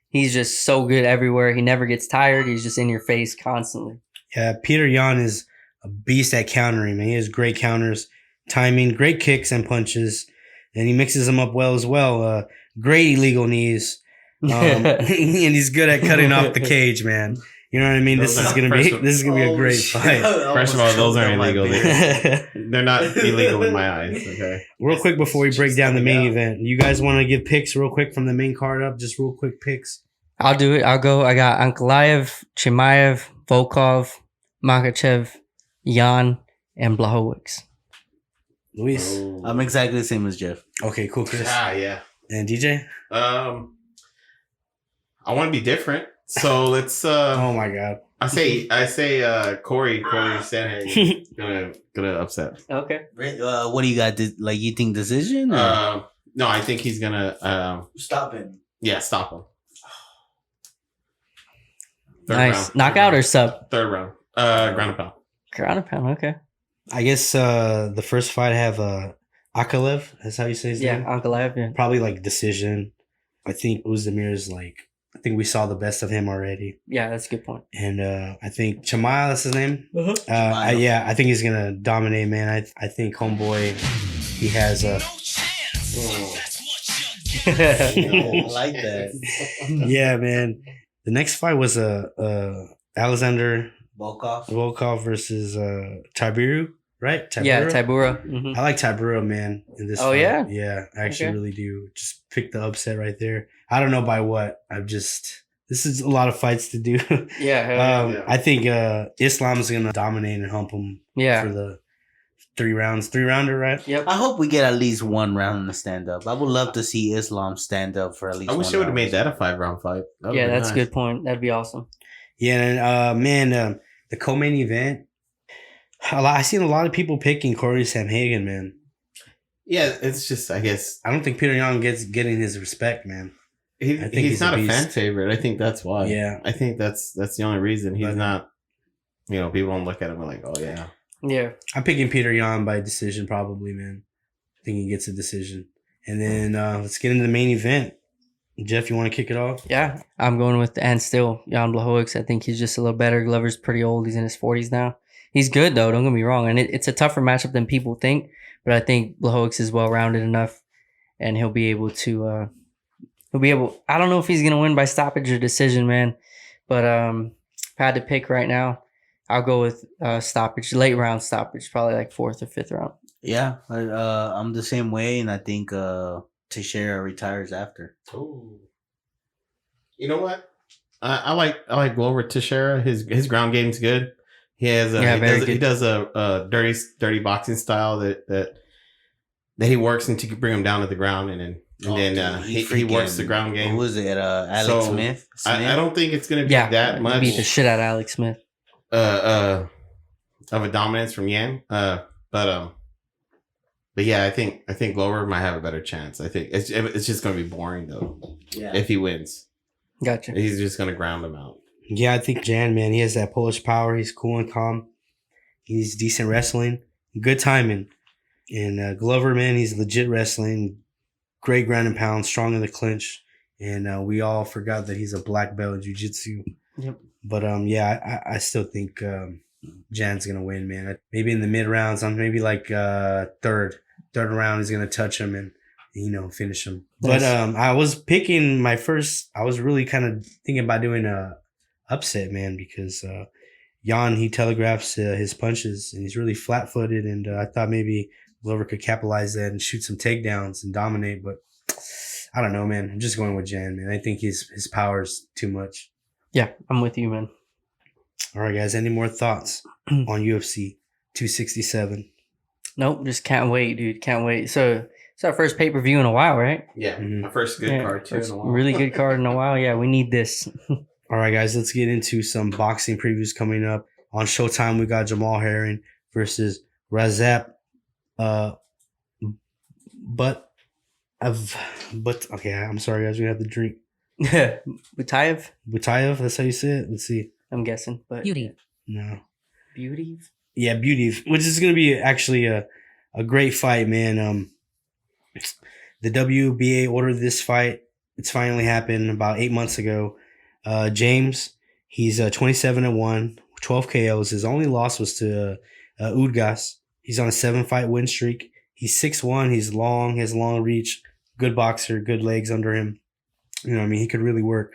He's just so good everywhere. He never gets tired. He's just in your face constantly. Yeah, Peter Yan is a beast at countering, man. He has great counters, timing, great kicks and punches, and he mixes them up well as well. Great illegal knees, and he's good at cutting off the cage, man. You know what I mean? This is gonna be a great fight. First of all, those aren't illegal. They're not illegal in my eyes. Okay. Real quick before we break down the main event, you guys want to give picks real quick from the main card up? Just real quick picks. I'll do it. I'll go. I got Ankalaev, Chimaev, Volkov, Makhachev, Yan, and Blachowicz. Luis. I'm exactly the same as Jeff. Okay, cool, Chris. Yeah. And DJ? I want to be different. So let's oh my god. I say Corey Sandhagen gonna upset. Okay. What do you got? You think decision? No, I think he's gonna stop him. Yeah, stop him. Nice. Knockout or sub? Third round. Ground and pound. Ground and pound, okay. I guess the first fight I have Ankalaev. That's how you say his name? Yeah, Ankalaev, yeah. Probably decision. I think Oezdemir is I think we saw the best of him already. Yeah, that's a good point. And I think Chimaev, that's his name. Uh-huh. I think he's gonna dominate, man. I think homeboy, he has a. I like that. Yeah, man. The next fight was Alexander Volkov versus Tybura, right? Tybura? Yeah, Tybura. Mm-hmm. I like Tybura, man. In this fight. Yeah? Yeah, I actually really do. Just pick the upset right there. I don't know by what. This is a lot of fights to do. Yeah. I think Islam's going to dominate and hump him 3 rounds, 3-rounder, right? Yep. I hope we get at least 1 round in the stand up. I would love to see Islam stand up for at least. I wish they would have made that a 5-round fight. Yeah, that's a good point. That'd be awesome. Yeah, and the co-main event. I seen a lot of people picking Corey Sanhagen, man. Yeah, it's just, I guess, I don't think Peter Yan getting his respect, man. he's not a fan favorite. I think that's why. Yeah, I think that's the only reason he's not. You know, people don't look at him and like, oh yeah. Yeah, I'm picking Peter Yan by decision, probably, man. I think he gets a decision. And then let's get into the main event. Jeff, you want to kick it off? yeah. I'm going with and still Jan Blachowicz. I think he's just a little better. Glover's pretty old. He's in his 40s now. He's good though. Don't get me wrong. And it's a tougher matchup than people think. But I think Blachowicz is well rounded enough, and he'll be able to. I don't know if he's gonna win by stoppage or decision, man. But if I had to pick right now, I'll go with stoppage, late round stoppage, probably like 4th or 5th round. Yeah, I'm the same way, and I think Teixeira retires after. Ooh. You know what? I like Glover Teixeira. His ground game's good. He has he does a dirty boxing style that he works into bring him down to the ground, and then he works the ground game. Who was it? Alex Smith? I don't think it's gonna be that much. Beat the shit out of Alex Smith. Of a dominance from Yan. But yeah, I think Glover might have a better chance. I think it's just gonna be boring though. Yeah. If he wins. Gotcha. He's just gonna ground him out. Yeah, I think Jan, man, he has that Polish power. He's cool and calm. He's decent wrestling. Good timing. And Glover, man, he's legit wrestling. Great ground and pound, strong in the clinch. And we all forgot that he's a black belt in jiu-jitsu. Yep. But yeah, I still think Jan's gonna win, man. Maybe in the mid rounds, maybe like third round, he's gonna touch him and finish him. Nice. But I was picking I was really kind of thinking about doing a upset, man, because Jan, he telegraphs his punches and he's really flat-footed, and I thought maybe Glover could capitalize that and shoot some takedowns and dominate, but I don't know, man. I'm just going with Jan, man. I think his power's too much. Yeah, I'm with you, man. All right, guys. Any more thoughts on UFC 267? Nope, just can't wait, dude. Can't wait. So it's our first pay-per-view in a while, right? Yeah, our first good card too in a while. Really good card in a while. Yeah, we need this. All right, guys. Let's get into some boxing previews coming up. On Showtime, we got Jamal Herring versus Razap. But okay, I'm sorry, guys. We have to drink. Butaev? Butaev, that's how you say it? Let's see. I'm guessing, but Beauty. No. Beauty? Yeah, Beauty, which is going to be actually a great fight, man. The WBA ordered this fight. It's finally happened about 8 months ago. James, he's 27-1, 12 KOs. His only loss was to Udgas. He's on a 7-fight win streak. He's 6'1". He's long, has long reach, good boxer, good legs under him. You know what I mean? He could really work.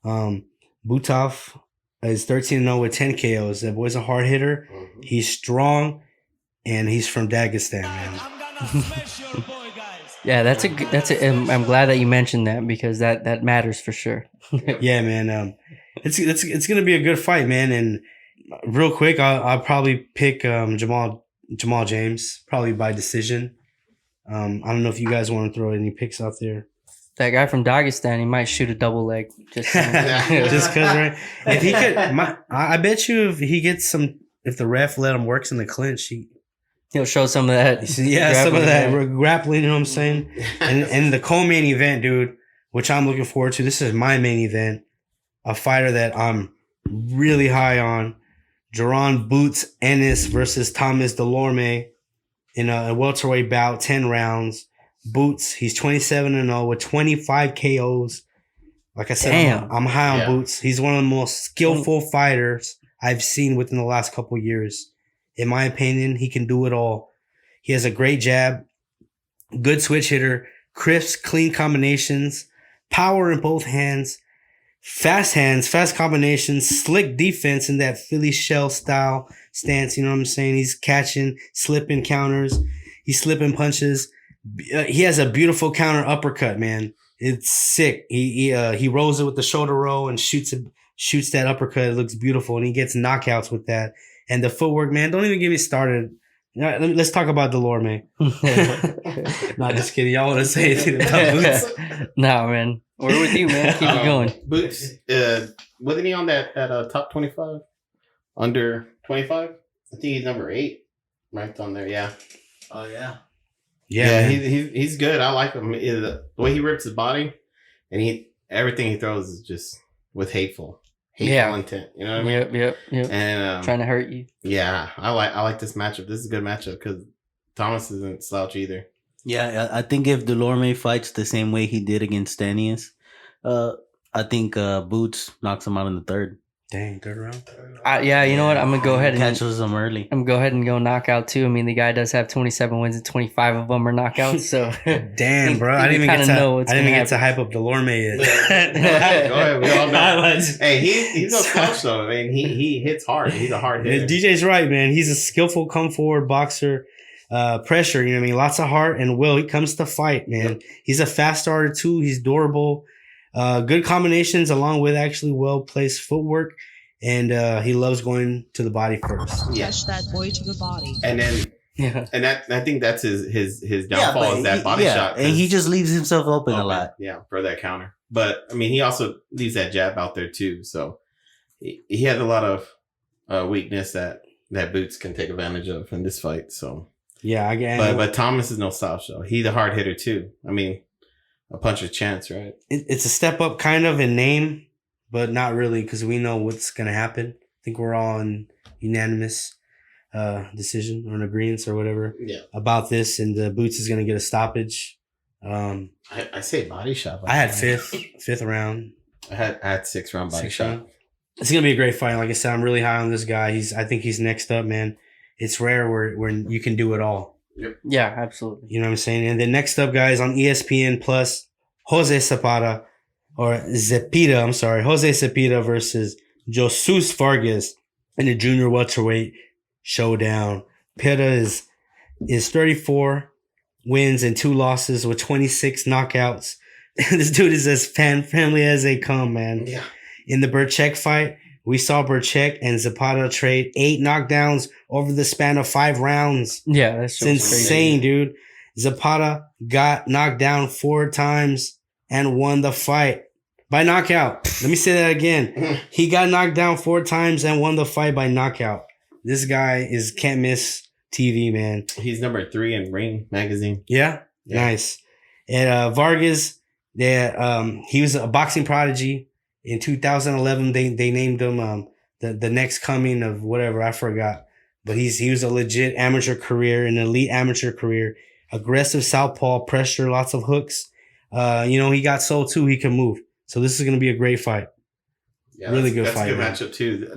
Butaev is 13-0 with 10 KOs. That boy's a hard hitter. Mm-hmm. He's strong, and he's from Dagestan, man. Yeah, that's a. I'm glad that you mentioned that because that matters for sure. Yeah, man. It's gonna be a good fight, man. And real quick, I'll probably pick Jamal James, probably by decision. I don't know if you guys want to throw any picks out there. That guy from Dagestan, he might shoot a double leg. Just because, right? If he could, I bet you if the ref let him work in the clinch, he'll show some of that. Yeah, some of that grappling. You know what I'm saying? And the co-main event, dude, which I'm looking forward to. This is my main event. A fighter that I'm really high on. Jaron Boots Ennis versus Thomas Dulorme in a welterweight bout, 10 rounds. Boots, he's 27-0 with 25 KOs. Like I said, I'm high on Boots. He's one of the most skillful fighters I've seen within the last couple of years. In my opinion, he can do it all. He has a great jab, good switch hitter, crisp, clean combinations, power in both hands, fast combinations, slick defense in that Philly shell style stance. You know what I'm saying? He's catching, slipping counters. He's slipping punches. He has a beautiful counter uppercut, man. It's sick. He rolls it with the shoulder roll and shoots that uppercut. It looks beautiful, and he gets knockouts with that. And the footwork, man, don't even get me started Let's talk about Dulorme. Not just kidding. Y'all want to say anything about Boots? Nah, man. We're with you, man. Keep it going. Boots, wasn't he on that top 25? Under 25? I think he's number 8. Right on there, yeah. Oh, yeah. Yeah, he's good. I like him. The way he rips his body, and everything he throws is just with hateful intent. You know what I mean? Yep. And trying to hurt you. Yeah, I like this matchup. This is a good matchup because Thomas isn't slouch either. Yeah, I think if Dulorme fights the same way he did against Ennis, I think Boots knocks him out in the third. Dang, third round. Yeah, you know what? I'm gonna go ahead and catches him early. I'm gonna go ahead and go knockout too. I mean, the guy does have 27 wins and 25 of them are knockouts. So damn, bro, I didn't even get to hype up Dulorme yet. Go ahead, we all know. Hey, he's no slouch though. I mean, he hits hard. He's a hard hitter. DJ's right, man. He's a skillful come forward boxer. Pressure, you know what I mean? Lots of heart and will. He comes to fight, man. Yep. He's a fast starter too. He's durable. Good combinations along with actually well-placed footwork. And he loves going to the body first. Touch that boy to the body. And then and I think that's his downfall is that body shot. And he just leaves himself open a lot. Yeah, for that counter. But I mean he also leaves that jab out there too. So he has a lot of weakness that Boots can take advantage of in this fight. So yeah, again. But Thomas is no slouch though. He's a hard hitter too. I mean, a puncher's chance, right? It's a step up kind of in name, but not really because we know what's gonna happen. I think we're all in unanimous decision or an agreement or whatever about this, and the Boots is gonna get a stoppage. I say body shot. I had fifth round. I had 6th round body shot. It's gonna be a great fight. Like I said, I'm really high on this guy. I think he's next up, man. It's rare where you can do it all. Yep. Yeah, absolutely. You know what I'm saying? And then next up, guys, on ESPN Plus, Jose Zepeda versus Jesus Vargas in the junior welterweight showdown. Zepeda is 34 wins and 2 losses with 26 knockouts. This dude is as family as they come, man. Yeah. In the Burchek fight, we saw Burchek and Zepeda trade 8 knockdowns over the span of 5 rounds. Yeah, that's insane, dude. Zepeda got knocked down 4 times and won the fight by knockout. Let me say that again. He got knocked down 4 times and won the fight by knockout. This guy can't miss TV, man. He's number 3 in Ring magazine. Yeah? Nice. And Vargas, he was a boxing prodigy. In 2011, they named him the next coming of whatever, I forgot. But he was a legit amateur career, an elite amateur career. Aggressive southpaw, pressure, lots of hooks. He got sold too. He can move. So this is going to be a great fight. Yeah, really good fight. That's a good matchup too.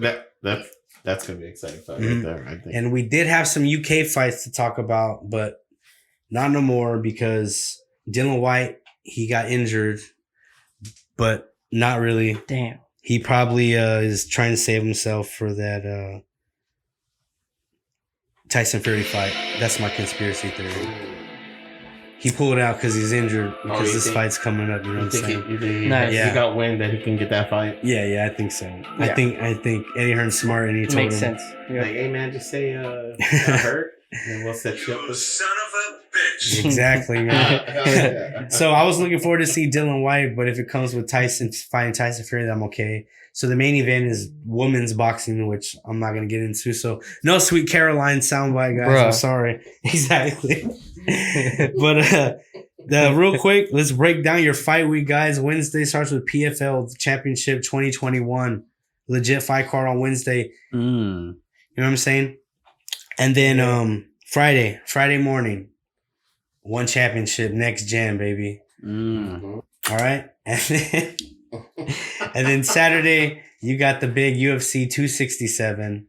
That's going to be an exciting fight right there, I think. And we did have some UK fights to talk about, but not no more because Dillian Whyte, he got injured, but not really. Damn. He probably is trying to save himself for that Tyson Fury fight. That's my conspiracy theory. He pulled out because he's injured because this fight's coming up. You know what I'm saying? He got wind that he can get that fight. Yeah, I think so. Yeah. I think Eddie Hearn's smart and he told him. Makes sense. Like, hey man, just say got hurt and we'll set you up. Son of a bitch. Exactly, man. So I was looking forward to see Dillian Whyte, but if it comes with Tyson fighting Tyson Fury, then I'm okay. So the main event is women's boxing, which I'm not gonna get into. So no Sweet Caroline soundbite, guys. Bruh. I'm sorry. Exactly. But real quick, let's break down your fight week, guys. Wednesday starts with PFL Championship 2021. Legit fight card on Wednesday. You know what I'm saying? And then Friday morning, one championship, NextGen, baby. All right. And then Saturday, you got the big UFC 267.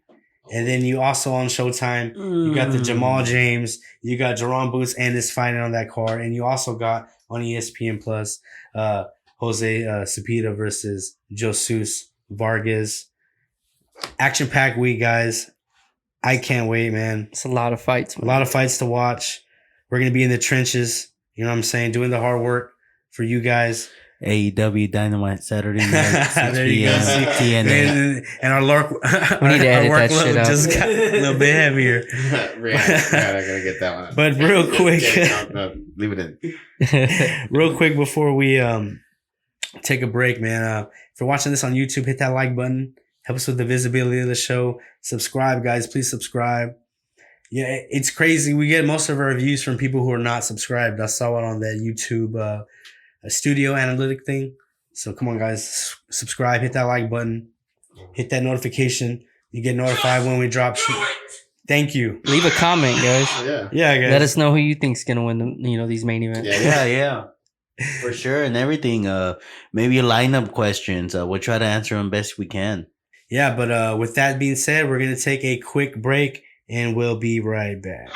And then you also on Showtime, you got the Jamal James, you got Jerome Boots and Ennis fighting on that card. And you also got on ESPN Plus, Jose Zepeda versus Jesus Vargas. Action-packed week, guys. I can't wait, man. It's a lot of fights, man. A lot of fights to watch. We're going to be in the trenches, you know what I'm saying, doing the hard work for you guys. AEW Dynamite Saturday night. 6 There you go. p.m. TNA. And our work, We need to edit our that shit workload out. just got a little bit heavier. Right, I gotta get that one. But real quick, No, leave it in. real quick before we take a break, man. If you're watching this on YouTube, hit that like button. Help us with the visibility of the show. Subscribe, guys. Please subscribe. Yeah, it's crazy. We get most of our views from people who are not subscribed. I saw it on that YouTube studio analytic thing. So come on, guys. Subscribe. Hit that like button. Hit that notification. You get notified when we drop shit. Thank you. Leave a comment, guys. Yeah, guys. Let us know who you think's gonna win these main events. Yeah. For sure, and everything. Maybe lineup questions. We'll try to answer them best we can. Yeah, but with that being said, we're going to take a quick break and we'll be right back.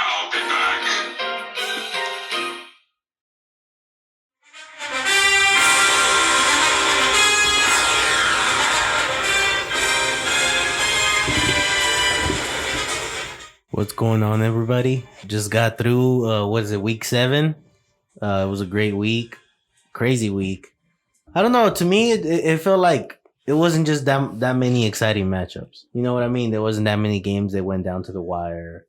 What's going on, everybody? Just got through, week 7? It was a great week. Crazy week. I don't know. To me, it felt like it wasn't just that many exciting matchups. You know what I mean? There wasn't that many games that went down to the wire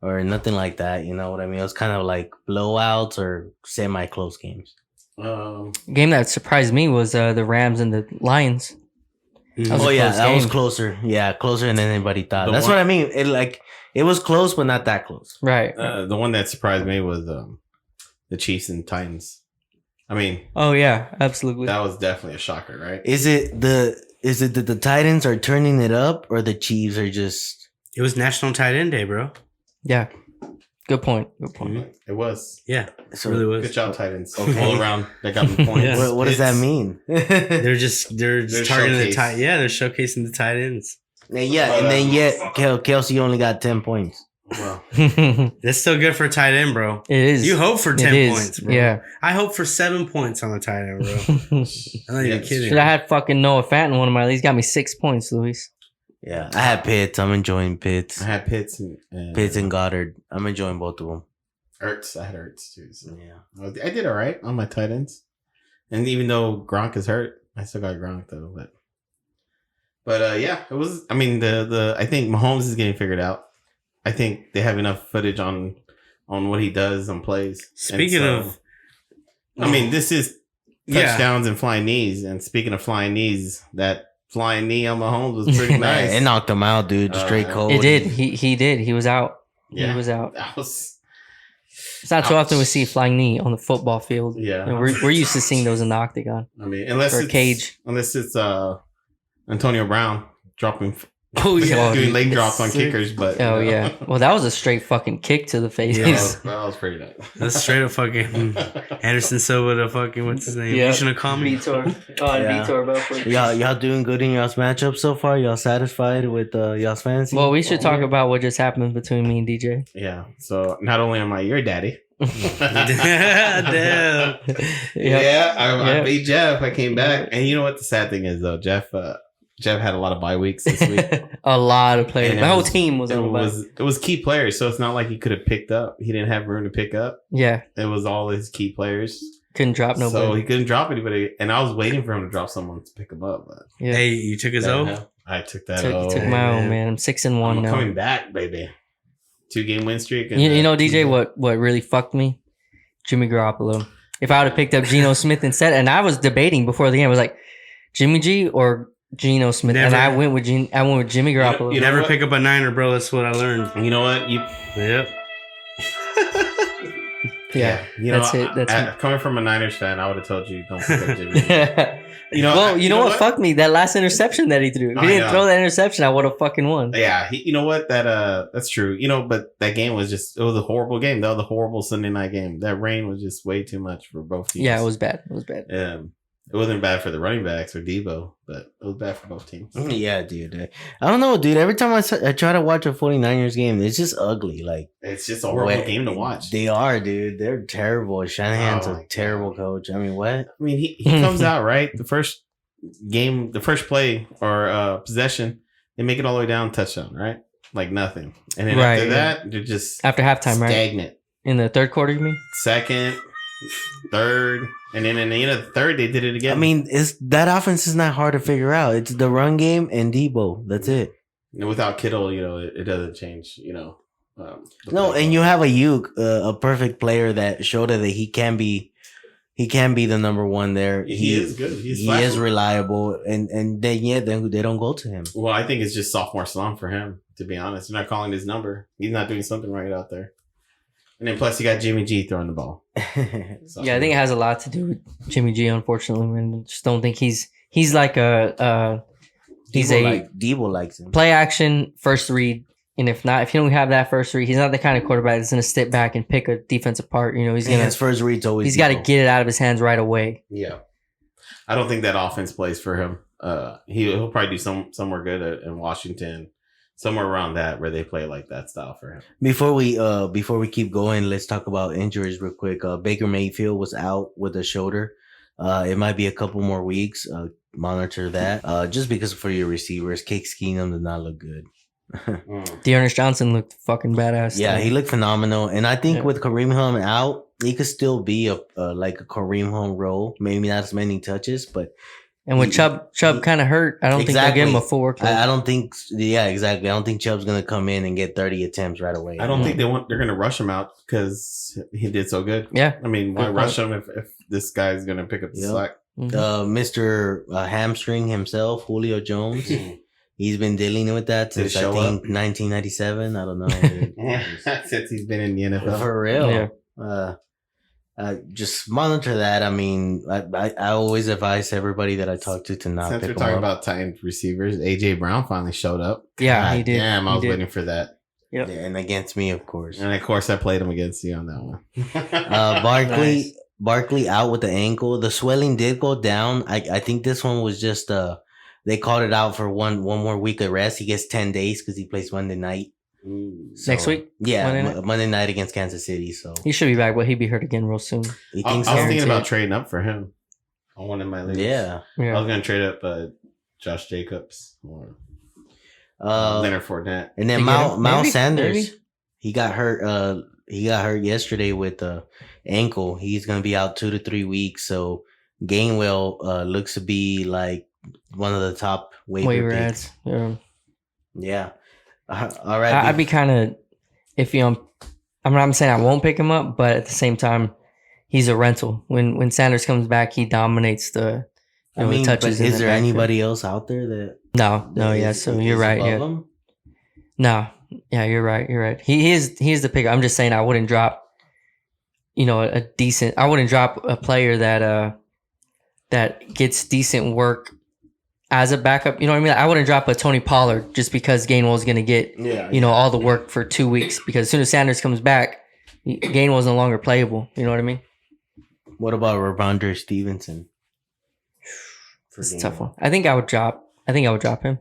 or nothing like that. You know what I mean? It was kind of like blowouts or semi-close games. Game that surprised me was the Rams and the Lions. That was closer. Yeah, closer than anybody thought. That's what I mean. It was close, but not that close. Right. The one that surprised me was the Chiefs and Titans. I mean, oh yeah, absolutely. That was definitely a shocker, right? Is it that the Titans are turning it up, or the Chiefs are just? It was National Tight End Day, bro. Yeah, good point. It was. Yeah, it really was. Good job, Titans. All around, they got the points. Yeah. What does that mean? they're just targeting the tight. Yeah, they're showcasing the tight ends. And then yet Kelsey only got 10 points. Well, that's still good for a tight end, bro. It is. You hope for 10 points, bro. Yeah. I hope for 7 points on the tight end, bro. I'm not even kidding. Should I had fucking Noah Fant in one of my leagues? Got me 6 points, Luis. Yeah, I had Pitts. I'm enjoying Pitts. I had Pitts and Goddard. I'm enjoying both of them. Ertz. I had Ertz too. So yeah, I did all right on my tight ends. And even though Gronk is hurt, I still got Gronk though. But yeah, it was. I mean, I think Mahomes is getting figured out. I think they have enough footage on what he does on plays. Speaking of, I mean, this is touchdowns and flying knees. And speaking of flying knees, that flying knee on Mahomes was pretty nice. It knocked him out, dude. Straight cold. It did. He did. He was out. Yeah, he was out. It's not too often we see flying knee on the football field. Yeah, we're used to seeing those in the octagon. I mean, unless it's cage. Unless it's Antonio Brown dropping. Oh yeah, doing leg drops on kickers, but yeah. Well, that was a straight fucking kick to the face. Yeah, that was pretty nice. That's straight up fucking Anderson Silva to fucking what's his name? Yeah. Vitor. Y'all doing good in y'all's matchup so far? Y'all satisfied with y'all's fantasy? Well, we should talk about what just happened between me and DJ. Yeah. So not only am I your daddy. Damn. I beat Jeff. I came back, and you know what the sad thing is though, Jeff had a lot of bye weeks this week. A lot of players. My whole team was on bye. It was key players, so it's not like he could have picked up. He didn't have room to pick up. Yeah. It was all his key players. Couldn't drop nobody. So he couldn't drop anybody. And I was waiting for him to drop someone to pick him up. But yeah. Hey, you took his O? I took that O. Took my own, man. I'm 6-1 I'm now. coming back, baby. 2-game win streak. You know, DJ, what really fucked me? Jimmy Garoppolo. If I would have picked up Geno Smith instead, and I was debating before the game, I was like, Jimmy G or Geno Smith, and I went with Jimmy Garoppolo. You never pick up a Niner, bro. That's what I learned. You know what? Yep. Yeah, that's it. Coming from a Niners fan, I would have told you don't pick up Jimmy. You know what? Fuck me. That last interception that he threw. If he didn't throw that interception, I would have fucking won. Yeah, you know what? That's true. You know, but that game was it was a horrible game. That was a horrible Sunday night game. That rain was just way too much for both teams. Yeah, it was bad. It wasn't bad for the running backs or Debo, but it was bad for both teams. Yeah, dude. I don't know, dude. Every time I try to watch a 49ers game, it's just ugly. Like, it's just a horrible game to watch. They are, dude. They're terrible. Shanahan's a terrible coach. I mean, what? I mean, he comes out, right? The first play or possession, they make it all the way down, touchdown, right? Like nothing. And then after that, they're just after halftime, stagnant. Right? In the third quarter, you mean? Second. third, and then in the end of the third, they did it again. I mean, that offense is not hard to figure out. It's the run game and Debo. That's it. And without Kittle, it doesn't change. No, and you have a perfect player that showed that he can be the number one there. He is good. He is reliable, and then they don't go to him. Well, I think it's just sophomore slump for him. To be honest, they're not calling his number. He's not doing something right out there. And then plus you got Jimmy G throwing the ball. Yeah, I think it has a lot to do with Jimmy G. Unfortunately, man, I just don't think he's like Debo likes him. Play action, first read, and if you don't have that first read, he's not the kind of quarterback that's going to step back and pick a defense apart. His first read's always. He's got to get it out of his hands right away. Yeah, I don't think that offense plays for him. He'll probably do somewhere good in Washington. Somewhere around that where they play like that style for him. Before we keep going, let's talk about injuries real quick. Baker Mayfield was out with a shoulder. It might be a couple more weeks. Monitor that. Just because for your receivers, Case Keenum did not look good. Dearness Johnson looked fucking badass. Yeah, he looked phenomenal. And I think with Kareem Hunt out, he could still be a Kareem Hunt role. Maybe not as many touches, but. And with Chubb kind of hurt, I don't think they'll give him a full workload. I don't think, exactly. I don't think Chubb's going to come in and get 30 attempts right away. I don't think they're going to rush him out because he did so good. Yeah. I mean, why rush him if this guy's going to pick up the slack? Mr. Hamstring himself, Julio Jones, he's been dealing with that since, I think, 1997. I don't know. Since he's been in the NFL. For real. Yeah. Just monitor that. I mean, I always advise everybody that I talk to not Since pick we're them talking up. about Titan receivers, AJ Brown finally showed up. Yeah, he did. Damn, I was waiting for that. Yep. Yeah, and against me, of course. And of course, I played him against you on that one. Barkley out with the ankle. The swelling did go down. I think this one was just they called it out for one more week of rest. He gets 10 days because he plays Monday night. So, next week? Yeah, Monday night against Kansas City. So he should be back, but he'd be hurt again real soon. I was thinking about trading up for him. I wanted my leagues. Yeah. I was going to trade up Josh Jacobs or Leonard Fournette. And then Miles Sanders, he got hurt. He got hurt yesterday with the ankle. He's going to be out 2 to 3 weeks. So Gainwell looks to be like one of the top waiver picks. Yeah. All right. I'd be kind of iffy on. I'm not saying I won't pick him up, but at the same time, he's a rental. When Sanders comes back, he dominates the touches. Is there anybody else out there that? No. Yeah. So you're right. Yeah. Him? No. Yeah, you're right. He is the pick. I'm just saying I wouldn't drop. I wouldn't drop a player that gets decent work as a backup. You know what I mean? I wouldn't drop a Tony Pollard just because Gainwell's going to get, all the work for 2 weeks, because as soon as Sanders comes back, Gainwell's no longer playable. You know what I mean? What about Ramondre Stevenson? It's a tough one. I think I would drop him.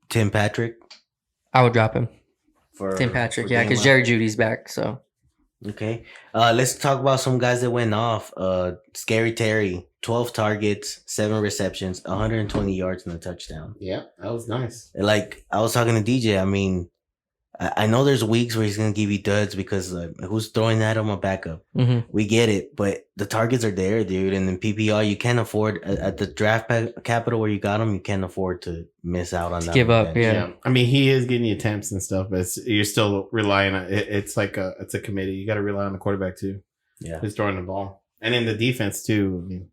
Tim Patrick? I would drop him. For Tim Patrick, yeah, because Jerry Judy's back, so. Okay. Let's talk about some guys that went off. Scary Terry, 12 targets, 7 receptions, 120 yards and a touchdown. Yeah, that was nice. Like, I was talking to DJ. I mean, I know there's weeks where he's going to give you duds because who's throwing that on a backup? Mm-hmm. We get it, but the targets are there, dude. And in PPR, you can't afford, at the draft capital where you got him, you can't afford to miss out on that. Give up, yeah. I mean, he is getting you attempts and stuff, but you're still relying on it. It's like it's a committee. You got to rely on the quarterback too. Yeah. Who's throwing the ball. And in the defense too. I mean,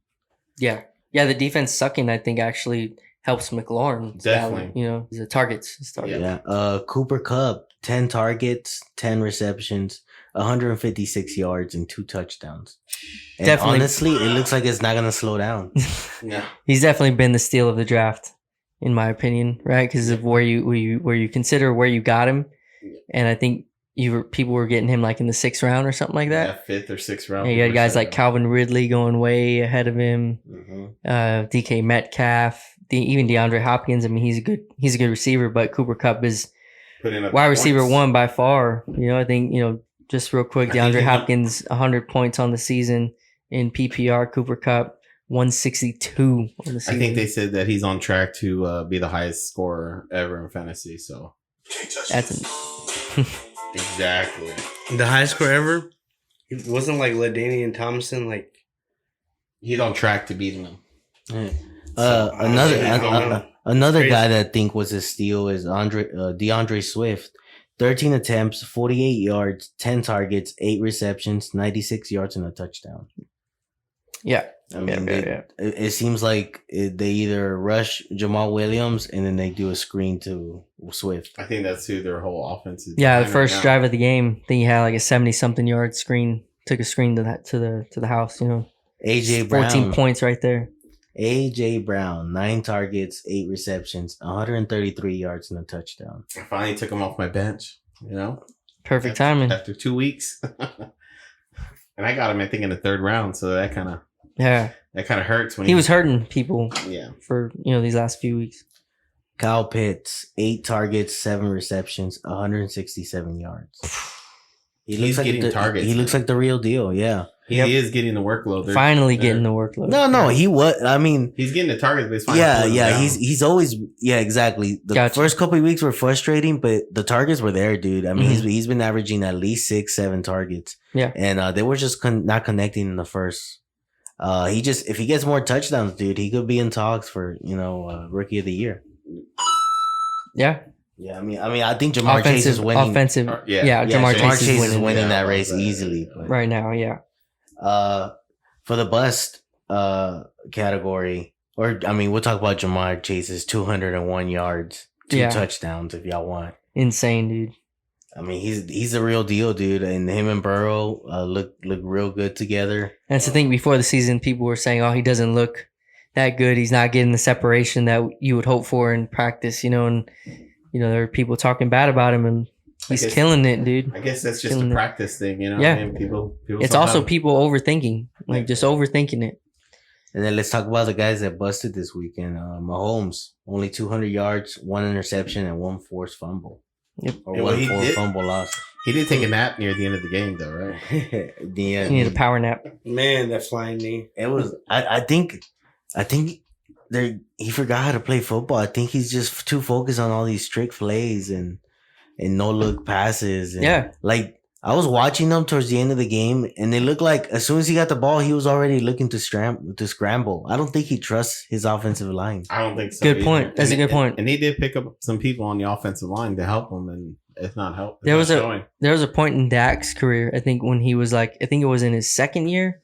yeah, the defense sucking, I think, actually helps McLaurin. Definitely. He's a targets. Yeah. Cooper Kupp, 10 targets, 10 receptions, 156 yards, and 2 touchdowns. And definitely. Honestly, it looks like it's not going to slow down. Yeah. He's definitely been the steal of the draft, in my opinion, right? Because of where you consider where you got him. And I think people were getting him like in the 6th round or something like that. Yeah, 5th or 6th round. And you had guys like Calvin Ridley going way ahead of him. Mm-hmm. DK Metcalf, even DeAndre Hopkins. I mean, he's a good receiver, but Cooper Kupp is wide receiver 1 by far. I think, just real quick, DeAndre Hopkins, 100 points on the season in PPR. Cooper Kupp, 162 on the season. I think they said that he's on track to be the highest scorer ever in fantasy. So that's exactly the highest score ever. It wasn't like LaDainian Thompson, like he's on track to beating him. Another guy that I think was a steal is DeAndre Swift. 13 attempts, 48 yards, 10 targets, 8 receptions, 96 yards and a touchdown. Yeah. I mean, it seems like they either rush Jamal Williams and then they do a screen to Swift. I think that's who their whole offense is. Yeah, the first drive of the game, I think he had like a 70-something yard screen. Took a screen to the house. You know, AJ Brown, 14 points right there. AJ Brown, 9 targets, 8 receptions, 133 yards and a touchdown. I finally took him off my bench. You know, perfect timing after 2 weeks, and I got him. I think in the 3rd round, so that kind of hurts when he was hurting people. Yeah, for these last few weeks. Kyle Pitts, 8 targets, 7 receptions, 167 yards. He's getting targets. He looks like the real deal. Yeah, he is getting the workload. Finally getting the workload. No, he was. I mean, he's getting the targets, but he's yeah. He's always exactly. The first couple of weeks were frustrating, but the targets were there, dude. I mean, he's been averaging at least 6-7 targets. Yeah, and they were just not connecting in the first. If he gets more touchdowns, dude, he could be in talks for rookie of the year. Yeah. Yeah, I mean, I think Jamar Chase is winning. Jamar Chase is winning that race easily right now. Yeah. For the bust category, or I mean, we'll talk about Jamar Chase's 201 yards, 2 touchdowns if y'all want. Insane, dude. I mean, he's the real deal, dude, and him and Burrow look real good together. And that's the thing. Before the season, people were saying, "Oh, he doesn't look that good. He's not getting the separation that you would hope for in practice," and. There are people talking bad about him, and he's killing it, dude. I guess that's just a practice thing, Yeah. I mean, people it's also people overthinking, just overthinking it. And then let's talk about the guys that busted this weekend. Mahomes, only 200 yards, 1 interception, and 1 forced fumble. Yep. Or 1 forced fumble loss. He did take a nap near the end of the game, though, right? He needed a power nap. Man, that flying knee. It was. I think. He forgot how to play football. I think he's just too focused on all these trick plays and no look passes. And like I was watching them towards the end of the game, and it looked like as soon as he got the ball, he was already looking to scramble. I don't think he trusts his offensive line. I don't think so. Good point. That's a good point. And he did pick up some people on the offensive line to help him, and it's not help. There was a point in Dak's career, I think, when he was I think it was in his 2nd year.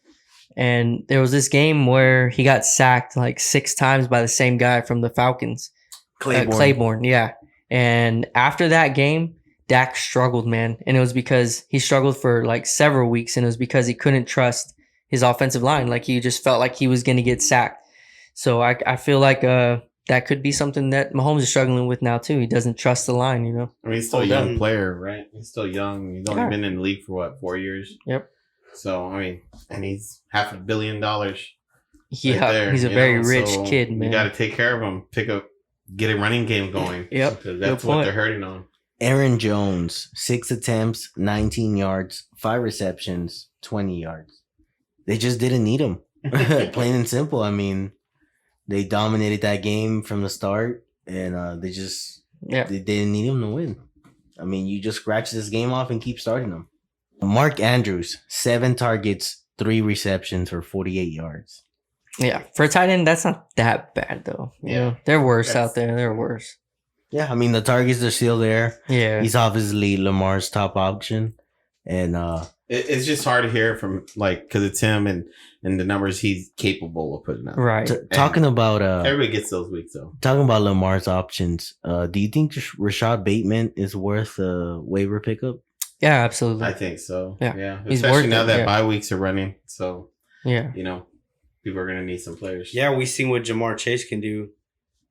And there was this game where he got sacked like 6 times by the same guy from the Falcons. Claiborne, yeah. And after that game, Dak struggled, man. And it was because he struggled for like several weeks, and it was because he couldn't trust his offensive line. Like he just felt like he was going to get sacked. So I feel like that could be something that Mahomes is struggling with now too. He doesn't trust the line, I mean, he's still a young player, right? He's still young. He's only been in the league for 4 years? Yep. So, I mean, and he's $500 million. Yeah, right he's a very rich kid, man. You got to take care of him. Get a running game going. Yep. Because that's what they're hurting on. Aaron Jones, 6 attempts, 19 yards, 5 receptions, 20 yards. They just didn't need him. Plain and simple. I mean, they dominated that game from the start, and they didn't need him to win. I mean, you just scratch this game off and keep starting them. Mark Andrews, 7 targets, 3 receptions for 48 yards. Yeah, for a tight end, that's not that bad though. They're worse out there. They're worse. Yeah, I mean the targets are still there. Yeah, he's obviously Lamar's top option, and it's just hard to hear from because it's him and the numbers he's capable of putting up. Right. Talking about everybody gets those weeks though. Talking about Lamar's options, do you think Rashad Bateman is worth a waiver pickup? Yeah, absolutely. I think so. Yeah. Especially now that bye weeks are running. So, yeah. People are going to need some players. Yeah, we've seen what Jamar Chase can do.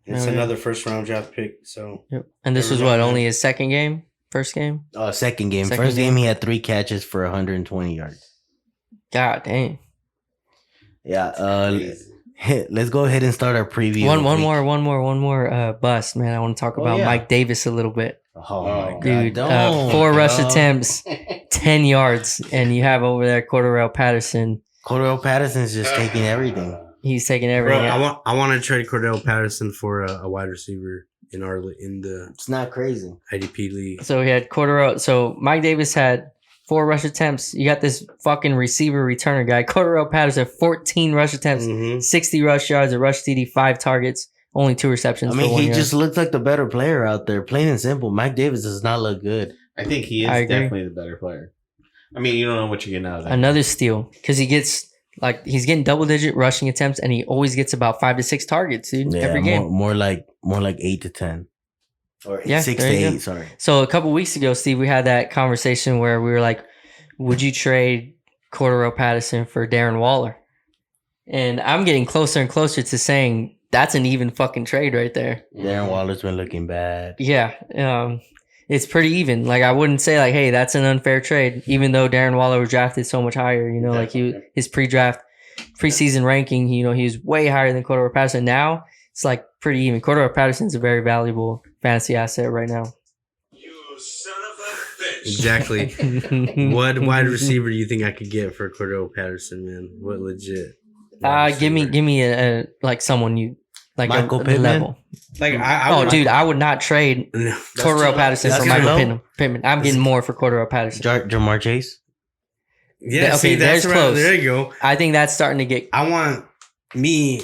It's another first-round draft pick. So, And this was only his second game? First game? Second game. First game, he had 3 catches for 120 yards. God dang. Yeah. Let's go ahead and start our preview. One more bust, man. I want to talk about Mike Davis a little bit. Oh my God. Dude, 4 rush attempts, 10 yards, and you have over there Cordarrelle Patterson. Cordarrelle Patterson's just taking everything. He's taking everything. Bro, I want to trade Cordarrelle Patterson for a wide receiver in the It's not crazy IDP league. So he had Cordarrelle. So Mike Davis had 4 rush attempts. You got this fucking receiver returner guy, Cordero Patterson, 14 rush attempts, 60 rush yards, a rush TD, 5 targets, only 2 receptions. I mean, he just looks like the better player out there. Plain and simple. Mike Davis does not look good. I think he is definitely the better player. I mean, you don't know what you're getting out of that. Another steal because he's getting double-digit rushing attempts, and he always gets about 5 to 6 targets, dude, every game. More like 8 to 10. Or 6 to 8, sorry. So a couple weeks ago, Steve, we had that conversation where we were like, would you trade Cordero Patterson for Darren Waller? And I'm getting closer and closer to saying that's an even fucking trade right there. Darren Waller's been looking bad. Yeah. It's pretty even. Like, I wouldn't say like, hey, that's an unfair trade, even though Darren Waller was drafted so much higher, you know, like his preseason ranking, you know, he was way higher than Cordero Patterson. Now it's like pretty even. Cordero Patterson's a very valuable fantasy asset right now. You son of a bitch. Exactly. What wide receiver do you think I could get for Cordero Patterson, man? What legit? Give me a like someone you like Michael a Pittman? level. Like I would not trade Cordero Patterson for Michael Pittman. I'm getting more for Cordero Patterson. Jamar Chase. Yeah, okay, see, that's there's right. close. There you go. I think that's starting to get. I want me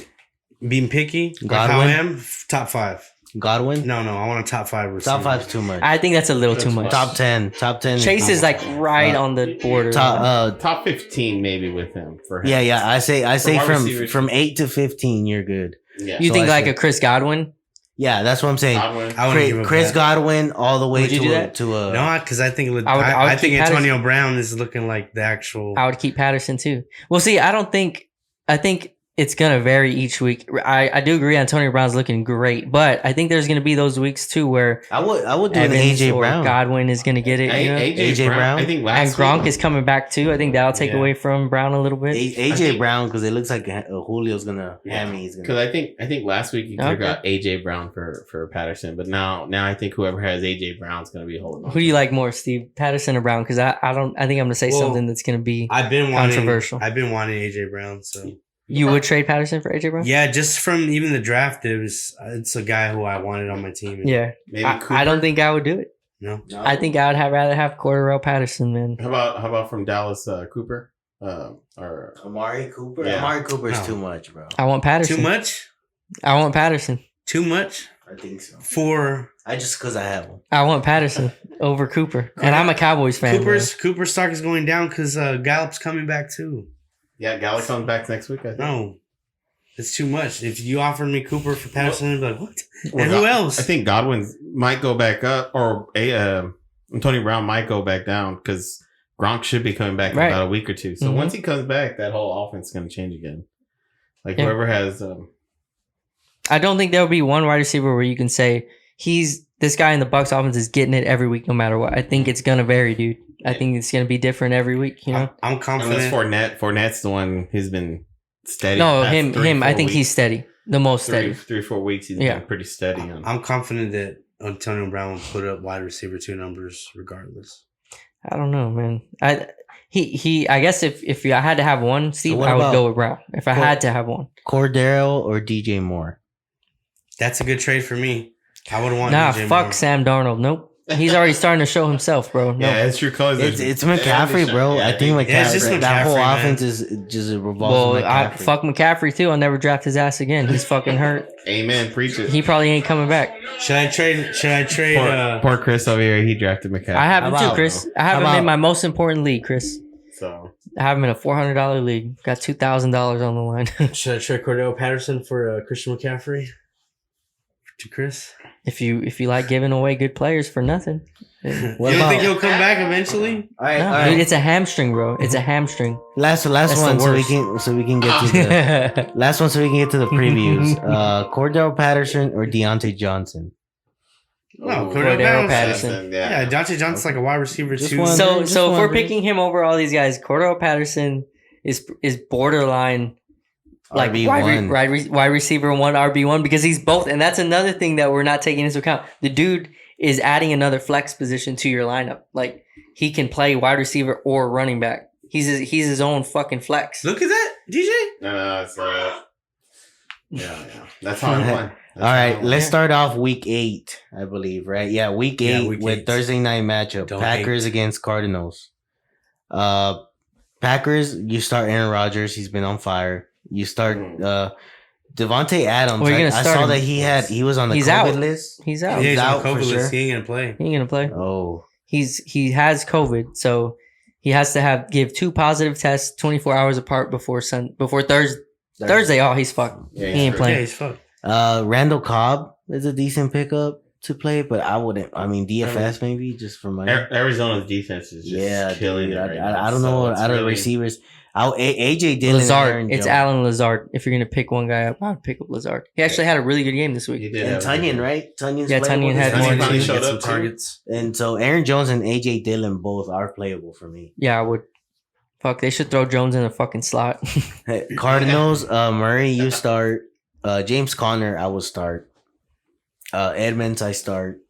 being picky. Like Godwin? how I am, top 5. Godwin? No, I want a top 5 receiver. Top 5's too much. I think that's a little too much. Top 10. Chase is like right on the border. Top 15 maybe with him for him. Yeah. I say wide from 8 to 15, you're good. Yeah. You think like a Chris Godwin? Yeah, that's what I'm saying. Chris Godwin all the way to a. No, because I think I think Antonio Brown is looking like the actual. I would keep Patterson too. Well, see, I think it's gonna vary each week. I do agree Antonio Brown's looking great, but I think there's gonna be those weeks too where I would do an Evans AJ or Brown. Godwin is gonna get it. AJ Brown. I think last and Gronk is coming back too. I think that'll take away from Brown a little bit. AJ Brown, because it looks like Julio's gonna hammy. Because I think last week you could have got AJ Brown for Patterson, but now I think whoever has AJ Brown's gonna be holding on. Who do you like more, Steve? Patterson or Brown? Because I think I'm gonna say something that's gonna be controversial. I've been wanting AJ Brown, so. You would trade Patterson for AJ Brown? Yeah, just from even the draft, it's a guy who I wanted on my team. Yeah, maybe I don't think I would do it. No. I think I would rather have Cordero Patterson, man. How about from Dallas, Cooper? Or Amari Cooper? Yeah. Amari Cooper's too much, bro. I want Patterson. Too much? I want Patterson. Too much? I think so. Because I have one. I want Patterson over Cooper. And I'm a Cowboys fan. Cooper's stock is going down because Gallup's coming back too. Yeah, Gallup comes back next week, I think. No. It's too much. If you offered me Cooper for Patterson, I'd be like, what? And who else? I think Godwin might go back up, or Antonio Brown might go back down because Gronk should be coming back in about a week or two. So once he comes back, that whole offense is going to change again. Like whoever has... I don't think there'll be one wide receiver where you can say, this guy in the Bucs offense is getting it every week no matter what. I think it's going to vary, dude. I think it's going to be different every week, you know? I'm confident. Unless Fournette's the one who's been steady. No, him. I think he's steady. The most steady. 3 or 4 weeks, he's been pretty steady. I'm confident that Antonio Brown will put up wide receiver 2 numbers regardless. I don't know, man. I guess if I had to have one, Steve, I would go with Brown. If I had to have one. Cordero or DJ Moore? That's a good trade for me. I would want DJ fuck Moore. Sam Darnold. Nope. He's already starting to show himself, bro. No. Yeah, it's your cause. It's McCaffrey, bro. I think McCaffrey. That whole offense is just revolves. Well, fuck McCaffrey too. I'll never draft his ass again. He's fucking hurt. Amen. Preach it. He probably ain't coming back. Should I trade? Poor Chris over here. He drafted McCaffrey. I have him too, Chris. I have him in my most important league, Chris. So I have him in a $400 league. Got $2,000 on the line. Should I trade Cordell Patterson for Christian McCaffrey? To Chris? If you like giving away good players for nothing. You don't think he'll come back eventually? All right. Dude, it's a hamstring, bro. It's a hamstring. Last one, so we can get to the last one, so we can get to the previews. Cordell Patterson or Deontay Johnson? No, Cordell Patterson. Yeah, Deontay Johnson's like a wide receiver too. So if we're picking him over all these guys, Cordell Patterson is borderline. Like wide receiver 1, RB1, because he's both, and that's another thing that we're not taking into account. The dude is adding another flex position to your lineup. Like he can play wide receiver or running back. He's his own fucking flex. Look at that, DJ. No, it's yeah. That's how I won. All right, let's start off week 8, I believe, right? Yeah, week 8 with Thursday night matchup. Packers against Cardinals. Packers, you start Aaron Rodgers. He's been on fire. You start Devontae Adams. I saw that he was on the COVID list. He's out. Yeah, he's out on the COVID for list. sure. He ain't gonna play. He ain't gonna play. Oh, He has COVID, so he has to give 2 positive tests 24 hours apart before Thursday. Thursday. Oh, he's fucked. Yeah, he ain't playing. Yeah, he's fucked. Randall Cobb is a decent pickup to play, but I wouldn't. I mean, DFS maybe just for money. Arizona's defense is just killing dude, it. Right now. I don't know So it's out of the really- receivers. AJ Dillon, Lazard. It's Alan Lazard. If you're gonna pick one guy up, I would pick up Lazard. He actually had a really good game this week. He did And have a Tunyon, good- right? Tunyon's Yeah, playable. Tunyon had Tunyon one finally too. showed Get some up too. targets. And so Aaron Jones and AJ Dillon both are playable for me. Yeah, I would. Fuck, they should throw Jones in a fucking slot. Hey, Cardinals, Murray, you start. James Conner, I would start. Edmonds, I start.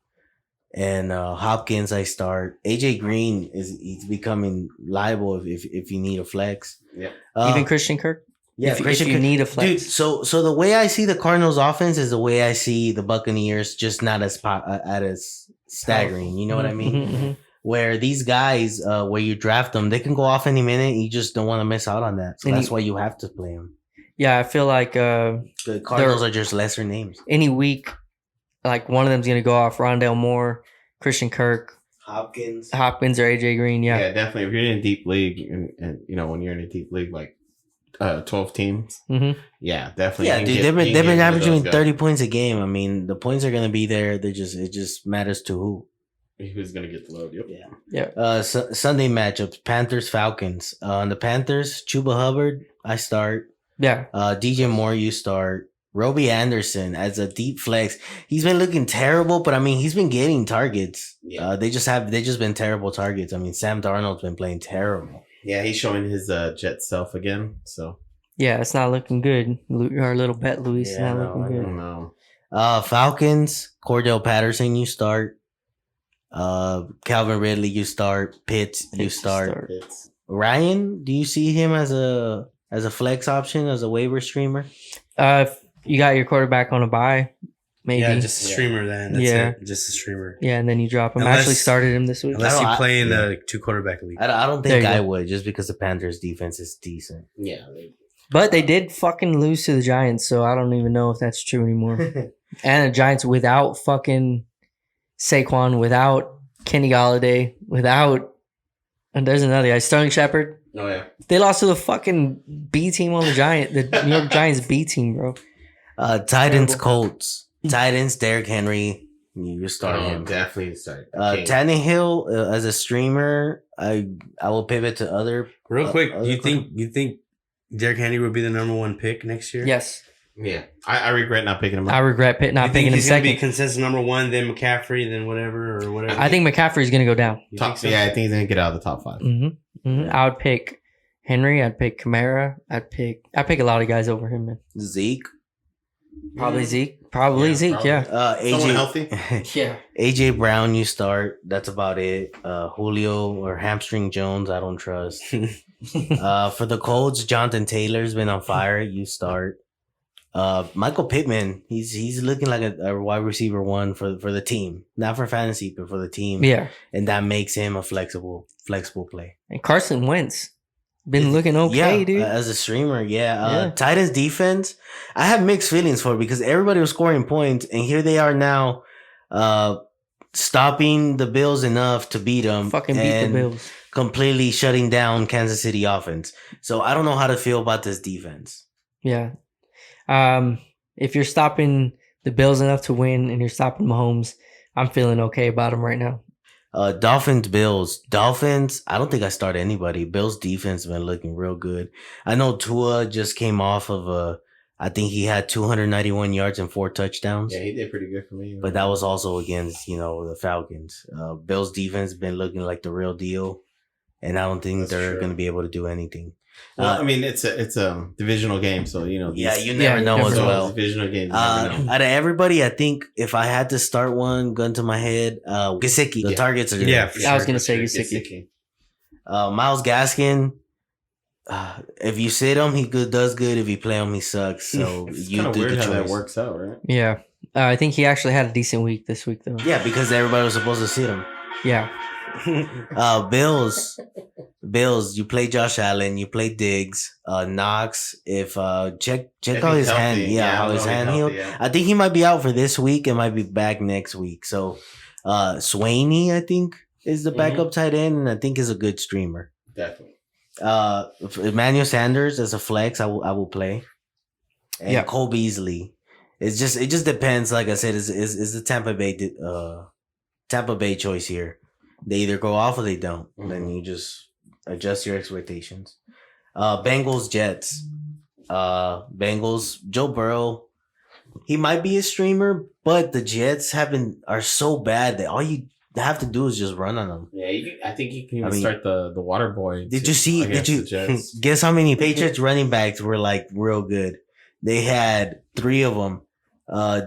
And Hopkins, I start. AJ Green he's becoming liable if you need a flex. Yeah. Even Christian Kirk. Yeah, if you need a flex. Dude, so the way I see the Cardinals offense is the way I see the Buccaneers, just not as staggering. You know what I mean? Mhm. Where these guys, where you draft them, they can go off any minute. And you just don't want to miss out on that. So And that's why you have to play them. Yeah, I feel like The Cardinals are just lesser names. any week, like one of them's gonna go off. Rondale Moore, Christian Kirk, Hopkins, or AJ Green. Yeah, Yeah. definitely. If you're in a deep league, and you know when you're in a deep league like 12 teams, Mhm. yeah, definitely. Yeah, you dude, can they've get been one of averaging those guys. 30 points a game. I mean, the points are gonna be there. It just matters to who. Who's gonna get the load? Yep. Yeah. Sunday matchups: Panthers Falcons. On the Panthers, Chuba Hubbard, I start. Yeah. DJ Moore, you start. Robbie Anderson as a deep flex. He's been looking terrible, but I mean, he's been getting targets. Yeah. They just been terrible targets. I mean, Sam Darnold's been playing terrible. Yeah, he's showing his jet self again. So Yeah, it's not looking good. Our little bet, Luis, Yeah, not no, looking I good. don't know. Falcons, Cordell Patterson, you start. Calvin Ridley, you start. Pitts, you start. It's, Ryan, do you see him as a flex option, as a waiver streamer? If you got your quarterback on a bye, maybe. Yeah, just a streamer then. That's Yeah. it. Just a streamer. Yeah, and then you drop him. I Unless- actually started him this week. Unless you I- play in the 2 quarterback league. I don't There think you I go. would, just because the Panthers' defense is decent. yeah. But they did fucking lose to the Giants, so I don't even know if that's true anymore. And the Giants without fucking Saquon, without Kenny Galladay, and there's another guy, Sterling Shepard. Oh yeah. They lost to the fucking B team on the New York Giants B team, bro. Titans, Colts. Titans, Derrick Henry. You start him. Definitely start. Tannehill as a streamer. I will pivot to other. Real quick, other you think Derrick Henry would be the number 1 pick next year? Yes. Yeah, I regret not picking him up. I regret not You think picking him he's gonna be second. consensus number 1, then McCaffrey, then whatever or whatever? I think McCaffrey's going to go down. You Top, think so? Yeah, I think he's gonna get out of the top 5. I would pick Henry. I'd pick Kamara. I'd pick a lot of guys over him, man. Zeke. Probably Zeke. Probably Zeke, probably. yeah. Someone AJ healthy. Yeah. AJ Brown, you start. That's about it. Julio or hamstring Jones, I don't trust. For the Colts, Jonathan Taylor's been on fire. You start. Michael Pittman, he's looking like a wide receiver 1 for the team, not for fantasy, but for the team. Yeah. And that makes him a flexible play. And Carson Wentz been looking okay, Yeah, dude. as a streamer, yeah. Yeah. Titans defense, I have mixed feelings for it because everybody was scoring points, and here they are now, stopping the Bills enough to beat them. Fucking beat the Bills. Completely shutting down Kansas City offense. So I don't know how to feel about this defense. Yeah. If you're stopping the Bills enough to win and you're stopping Mahomes, I'm feeling okay about them right now. Dolphins, Bills. Dolphins, I don't think I start anybody. Bills defense been looking real good. I know Tua just came off of I think he had 291 yards and 4 touchdowns. Yeah, he did pretty good for me. But that was also against, the Falcons. Bills defense been looking like the real deal. And I don't think they're going to be able to do anything. Well, I mean, it's a divisional game, so Yeah, you never know as well. Divisional game. You never know. Out of everybody, I think if I had to start one, gun to my head, Gesicki. The targets are there. Yeah, for I was sure. going to say Gesicki. Miles Gaskin. If you sit him, he does good. If you play him, he sucks. So It's you kind of do weird the how choice. that works out, right? Yeah. I think he actually had a decent week this week, though. Yeah, because everybody was supposed to sit him. Yeah. Bills. You play Josh Allen. You play Diggs. Knox. If check If out he's his hand. healthy. Yeah, Yeah, how I his know he's hand healthy, healed. yeah. I think he might be out for this week and might be back next week. So, Swaney, I think, is the backup tight end, and I think is a good streamer. Definitely. Emmanuel Sanders as a flex, I will play. And Cole Beasley. It just depends. Like I said, is the Tampa Bay choice here. They either go off or they don't. Then you just adjust your expectations. Bengals, Jets. Bengals, Joe Burrow. He might be a streamer, but the Jets are so bad that all you have to do is just run on them. Yeah, I think you can even start the water boy. Did you guess how many Patriots running backs were like real good? They had 3 of them.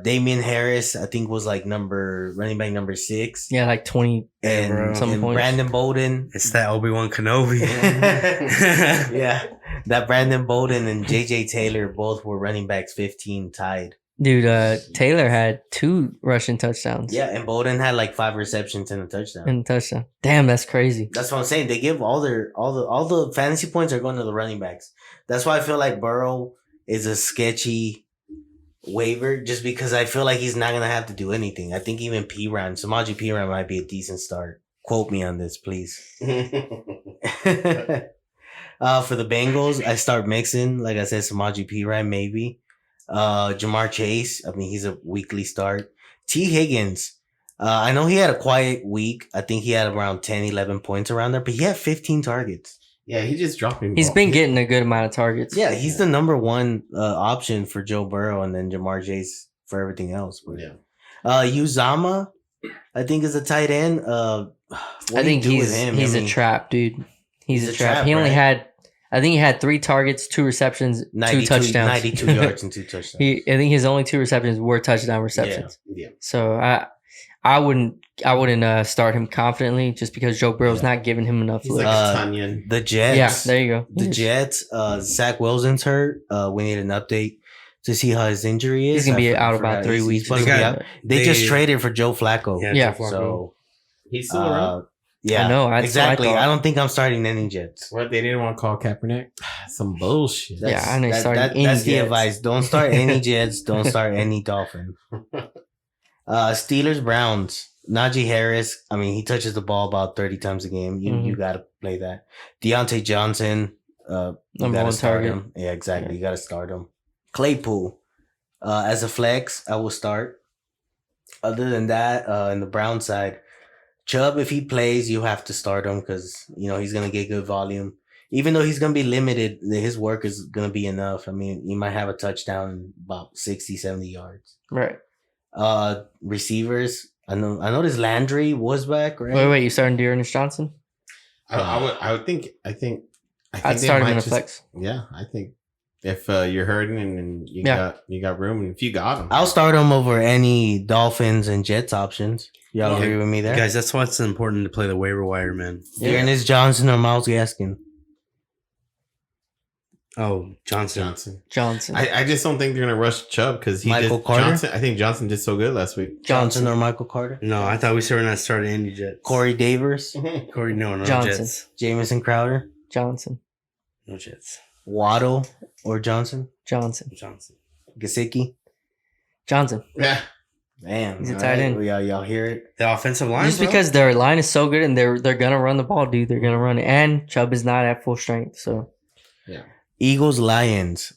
Damian Harris, I think, was like running back number 6. Yeah, like 20 and some points. Brandon Bolden. It's that Obi-Wan Kenobi. Yeah, that Brandon Bolden and JJ Taylor both were running backs 15 tied. Dude, Taylor had 2 rushing touchdowns. Yeah, and Bolden had like 5 receptions and a touchdown. Damn, that's crazy. That's what I'm saying. They give all the fantasy points are going to the running backs. That's why I feel like Burrow is a sketchy waiver, just because I feel like he's not gonna have to do anything. I think even Samaje Perine might be a decent start. Quote me on this, please. For the Bengals, I start mixing. Like I said, Samaje Perine maybe. Jamar Chase, I mean, he's a weekly start. T. Higgins, I know he had a quiet week. I think he had around 10, 11 points around there, but he had 15 targets. Yeah, he just dropping. He's been getting a good amount of targets. Yeah, he's the number 1 option for Joe Burrow, and then Jamar Chase for everything else. But Uzama, I think, is a tight end. I think he's a trap, dude. He's a trap. He only had, I think he had 3 targets, 2 receptions, 2 touchdowns. 92 yards and 2 touchdowns. I think his only 2 receptions were touchdown receptions. Yeah. So I wouldn't start him confidently just because Joe Burrow's not giving him enough. He's like a Tunyon. The Jets. Yeah, there you go. The Jets. Zach Wilson's hurt. We need an update to see how his injury is. He's gonna be out about 3 weeks. They just traded for Joe Flacco. Yeah. So he's still around. Yeah, I know. Exactly. I don't think I'm starting any Jets. What, they didn't want to call Kaepernick? Some bullshit. I know. That's the advice. Don't start any Jets. Don't start any Dolphins. Steelers, Browns. Najee Harris. I mean, he touches the ball about 30 times a game. You got to play that. Deontay Johnson. Number 1 target. Him. Yeah, exactly. You got to start him. Claypool. As a flex, I will start. Other than that, in the Brown side, Chubb, if he plays, you have to start him because, he's going to get good volume. Even though he's going to be limited, his work is going to be enough. I mean, he might have a touchdown about 60, 70 yards. Right. Receivers, I noticed Landry was back, right? Wait, you starting Dearness Johnson? I think I'd start him in a flex. Yeah, I think if you're hurting and you got room, and if you got him, I'll start him over any Dolphins and Jets options. Y'all agree with me there? Guys, that's why it's important to play the waiver wire, man. Dearness Johnson or Myles Gaskin? Oh, Johnson. I just don't think they're gonna rush Chubb because Michael Carter. I think Johnson did so good last week. Johnson or Michael Carter? No, I thought we were not starting any Jets. Corey Davis. No Johnson. Jets. Jamison Crowder. Johnson. No Jets. Waddle or Johnson. Gesicki. Johnson. Yeah. Man, he's a tight end. Y'all hear it? The offensive line, just because their line is so good and they're gonna run the ball, dude. They're gonna run it, and Chubb is not at full strength, so yeah. Eagles, Lions.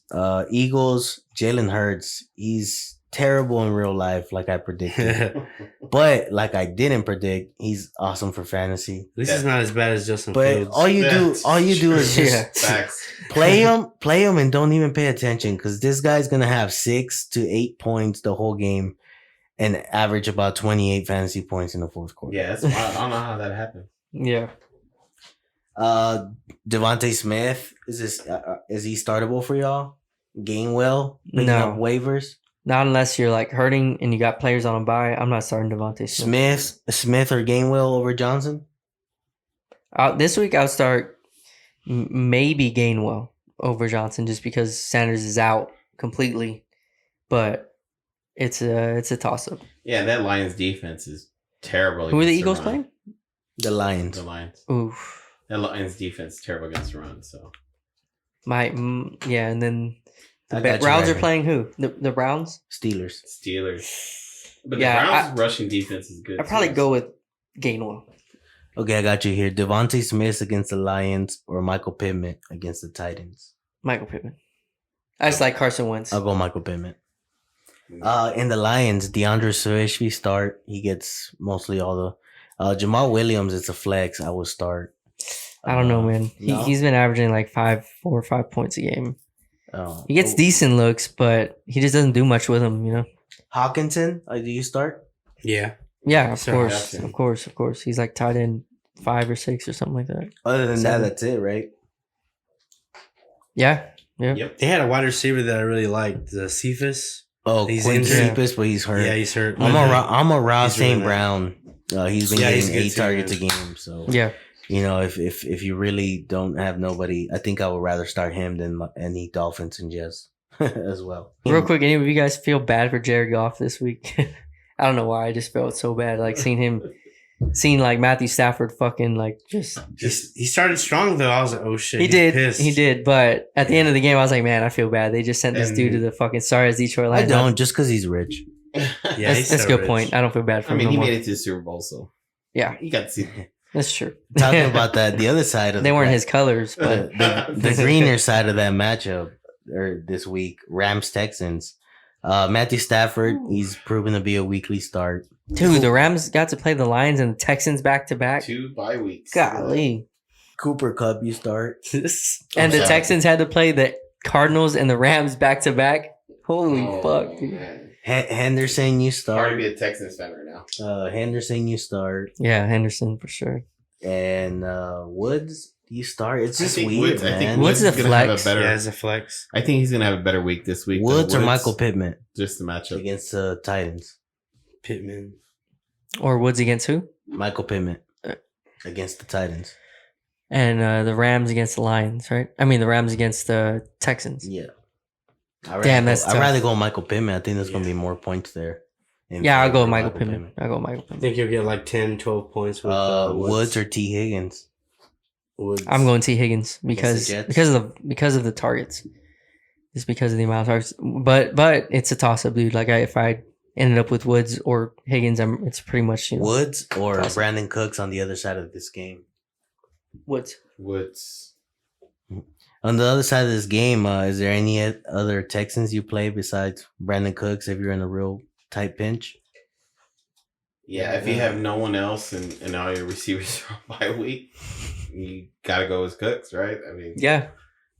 Eagles, Jalen Hurts. He's terrible in real life, like I predicted. But like I didn't predict, he's awesome for fantasy. At least it's not as bad as Justin But Fields. all you do is just play him, and don't even pay attention because this guy's gonna have 6 to 8 points the whole game and average about 28 fantasy points in the fourth quarter. Yeah, that's wild. I don't know how that happened. Yeah. Devontae Smith, is he startable for y'all? Gainwell picking up waivers? Not unless you're like hurting and you got players on a bye. I'm not starting Devontae Smith or Gainwell over Johnson? This week I'll start maybe Gainwell over Johnson just because Sanders is out completely. But it's a toss up. Yeah, that Lions defense is terrible. Who are the Eagles playing? The Lions. The Lions. Oof. That Lions defense is terrible against the run. So Yeah, and then I the got you Browns right are here. playing who? The Browns? Steelers. But Yeah, the Browns' rushing defense is good. I'd probably too. go with Gainwell. Okay, I got you here. Devontae Smith against the Lions or Michael Pittman against the Titans. Michael Pittman. I just like Carson Wentz. I'll go Michael Pittman. In the Lions, DeAndre Swift start. He gets mostly all the. Jamal Williams, it's a flex. I would start. I don't know, man. no? He's been averaging like 4 or 5 points a game. Oh. He gets decent looks, but he just doesn't do much with them, you know? Hawkinson, do you start? Yeah. Yeah, of So course. that's it. Of course. He's like tied in 5 or 6 or something like that. Other than that, 7. that's it, right? Yeah. Yeah. Yep. They had a wide receiver that I really liked, the Cephas. Oh, He's Quinn injured. Cephas, but he's hurt. Yeah, he's hurt. I'm a Ross He's really St. nice. Brown. He's been Yeah, he's getting good 8 too, targets man. a game. So Yeah. you know, if you really don't have nobody, I think I would rather start him than any Dolphins and Jets as well. Real quick, any of you guys feel bad for Jared Goff this week? I don't know why. I just felt so bad. Like seeing like Matthew Stafford fucking like just He started strong though. I was like, oh shit. he he's did. pissed. He did. But at the end of the game, I was like, man, I feel bad. They just sent this dude to the fucking sorry as Detroit I Lions. don't, just because he's rich. Yeah, That's a good point. I don't feel bad for I him mean, no he more. made it to the Super Bowl, so Yeah, you got to see. that's true. Talking about that, the other side of They weren't his colors, but the greener side of that matchup or this week, Rams Texans. Matthew Stafford, he's proven to be a weekly start. dude, the Rams got to play the Lions and the Texans back to back. 2 bye weeks. Golly. Cooper Cup, you start. And the sad. Texans had to play the Cardinals and the Rams back to back. Holy Oh, fuck, dude. man. Henderson, you Hard to start. be a Texans fan right now. Henderson, you start. Yeah, Henderson for sure. And Woods, you start. It's just weird, Woods, I man. think Woods Woods is a is gonna have flex. a better. Yeah, as a flex. I think he's gonna have a better week this week. than Woods or Michael Pittman Just the matchup. against the Titans. Pittman. Or Woods against who? Michael Pittman against the Titans. And the Rams against the Lions, right? I mean, the Rams against the Texans. Yeah. Damn, that's I'd tough. rather go Michael Pittman. I think there's going to be more points there. Yeah, I'll go with Michael Pittman. I'll go with Michael I Pittman. think you'll get like 10, 12 points with Woods or T. Higgins. Woods. I'm going T. Higgins because Jets? because of the targets. Just because of the amount of targets. But it's a toss up, dude. Like if I ended up with Woods or Higgins, it's pretty much Woods or toss-up. Brandon Cooks on the other side of this game. Woods. On the other side of this game, is there any other Texans you play besides Brandon Cooks if you're in a real tight pinch? Yeah, if you have no one else and all your receivers are on bye week, you gotta go with Cooks, right? I mean, Yeah.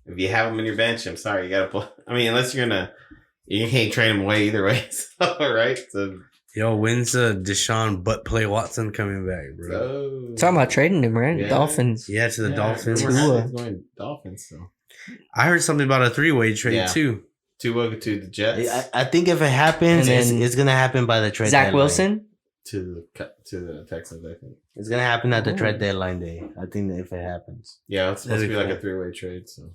if you have him in your bench, I'm sorry, you gotta play. I mean, unless you can't trade him away either way, so, right? So, Yo, when's Deshaun butt play Watson coming back, bro? Talking about trading him, right? Yeah. Dolphins. Yeah, to the Dolphins. Tua. He's going Dolphins, so I heard something about a 3-way trade Yeah. too. Tua to the Jets, I think if it happens, And then it's going to happen by the trade Zach deadline. Wilson. to the Texans, I think. It's going to happen at the Ooh. trade deadline day. I think that if it happens. Yeah, it's supposed to be like a That'd be 3-way trade. So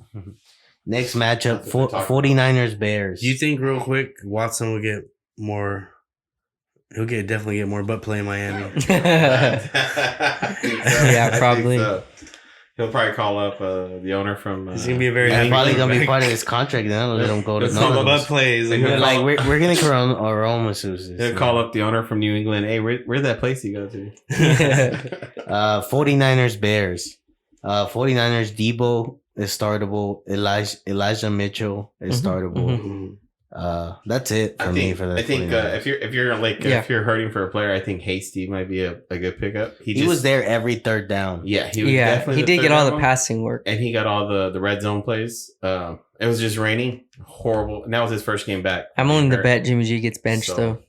Next matchup, That's what they're talking 49ers Bears. Do you think real quick Watson will get more? He'll definitely get more butt play in Miami. Yeah, I think probably. so. He'll probably call up the owner from. He's gonna be a very That's happy probably going to be quarterback. part of his contract. Then let him go to Let's All call the him no. butt plays. He'll Like call- we're going to our own masseuses. He'll call up the owner from New England. Hey, where'd that place you go to? 49ers Bears. 49ers Debo is startable. Elijah Mitchell is startable. Mhm. That's it for me for the I think 49ers. if you're like Yeah. if you're hurting for a player, I think Hasty might be a good pickup. He was there every third down. Yeah, he was Yeah, definitely he the did third get all the down, passing work. and he got all the red zone plays. It was just raining, horrible, and that was his first game back. I'm willing to Hurt. bet Jimmy G gets benched So- though.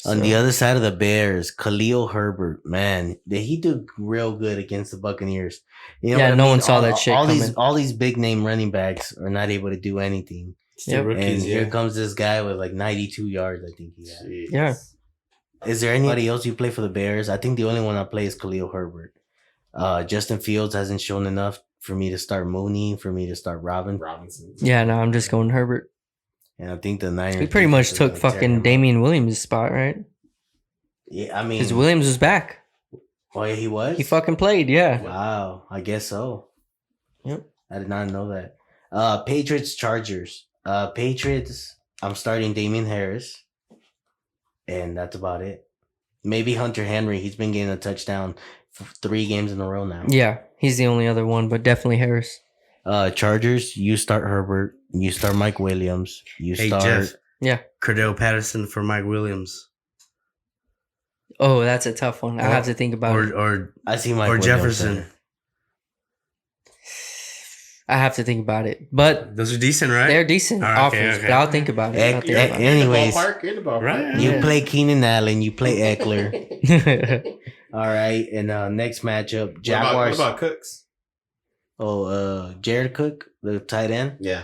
On the other side of the Bears, Khalil Herbert, man, did he do real good against the Buccaneers? You know Yeah, what I no mean? one saw that shit coming. All these big name running backs are not able to do anything. Still Yep. rookies, And yeah. here comes this guy with like 92 yards, I think he had. Jeez. Yeah. Is there anybody else you play for the Bears? I think the only one I play is Khalil Herbert. Justin Fields hasn't shown enough for me to start Mooney, for me to start Robinson. Yeah, no, I'm just going Herbert. And I think the Niners. He pretty much defense is took gonna tear him fucking up. Damian Williams' spot, right? Yeah, I mean, Because Williams was back. Oh, yeah, he was? He fucking played, yeah. Wow, I guess so. Yep. I did not know that. Patriots, Chargers. Patriots, I'm starting Damian Harris. And that's about it. Maybe Hunter Henry. He's been getting a touchdown for 3 games in a row now. Yeah, he's the only other one, but definitely Harris. Chargers, you start Herbert. You start Mike Williams. You start... Jeff. Yeah. Cordell Patterson for Mike Williams. Oh, that's a tough one. I have to think about it. Or I see Mike or Williams Jefferson. there. I have to think about it. But those are decent, right? They're decent offers, but I'll think about it. Anyways, right? You play Keenan Allen. You play Eckler. All right. And next matchup, Jaguars. What about Cooks? Oh, Jared Cook, the tight end. Yeah.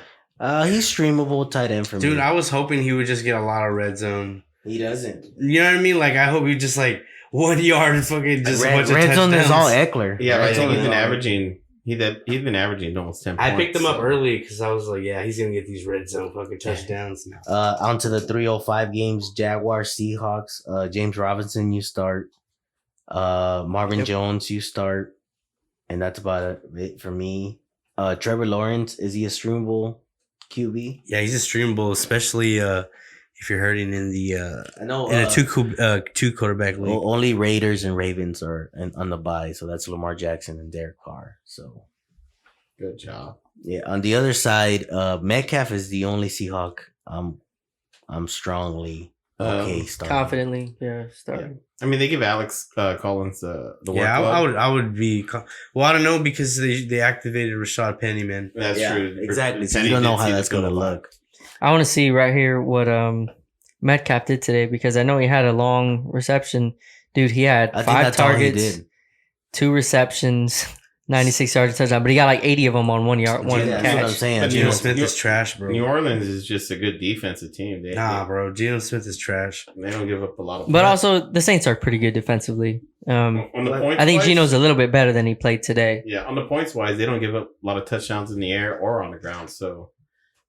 He's streamable tight end for me. Dude, I was hoping he would just get a lot of red zone. He doesn't. You know what I mean? Like, I hope he just like 1 yard and fucking just a bunch of red zone touchdowns. is all Eckler. Yeah, red zone he's is been all averaging. He's been averaging almost 10 points. I picked him up early because I was like, yeah, he's gonna get these red zone fucking touchdowns now. On to the 305 games, Jaguars, Seahawks. James Robinson, you start. Marvin Jones, you start. And that's about it for me. Trevor Lawrence, is he a streamable QB? Yeah, he's a streamable, especially if you're hurting in the I know in a two quarterback league. Only Raiders and Ravens are on the bye, so that's Lamar Jackson and Derek Carr. So good job. Yeah, on the other side, Metcalf is the only Seahawk I'm strongly starting. Confidently, starting. Yeah. I mean, they give Alex Collins the work. Yeah, I would be. Well, I don't know because they activated Rashad Penny, man. That's true. Exactly. So you don't know how that's going to look. I want to see right here what Metcalf did today because I know he had a long reception. Dude, he had 5 targets, 2 receptions, 96 yards of touchdown, but he got like 80 of them on 1 yard, one catch. That's what I'm saying. Geno Smith is trash, bro. New Orleans is just a good defensive team. Bro. Geno Smith is trash. They don't give up a lot of But also, the Saints are pretty good defensively. On the points I think wise, Geno's a little bit better than he played today. Yeah, on the points wise, they don't give up a lot of touchdowns in the air or on the ground, so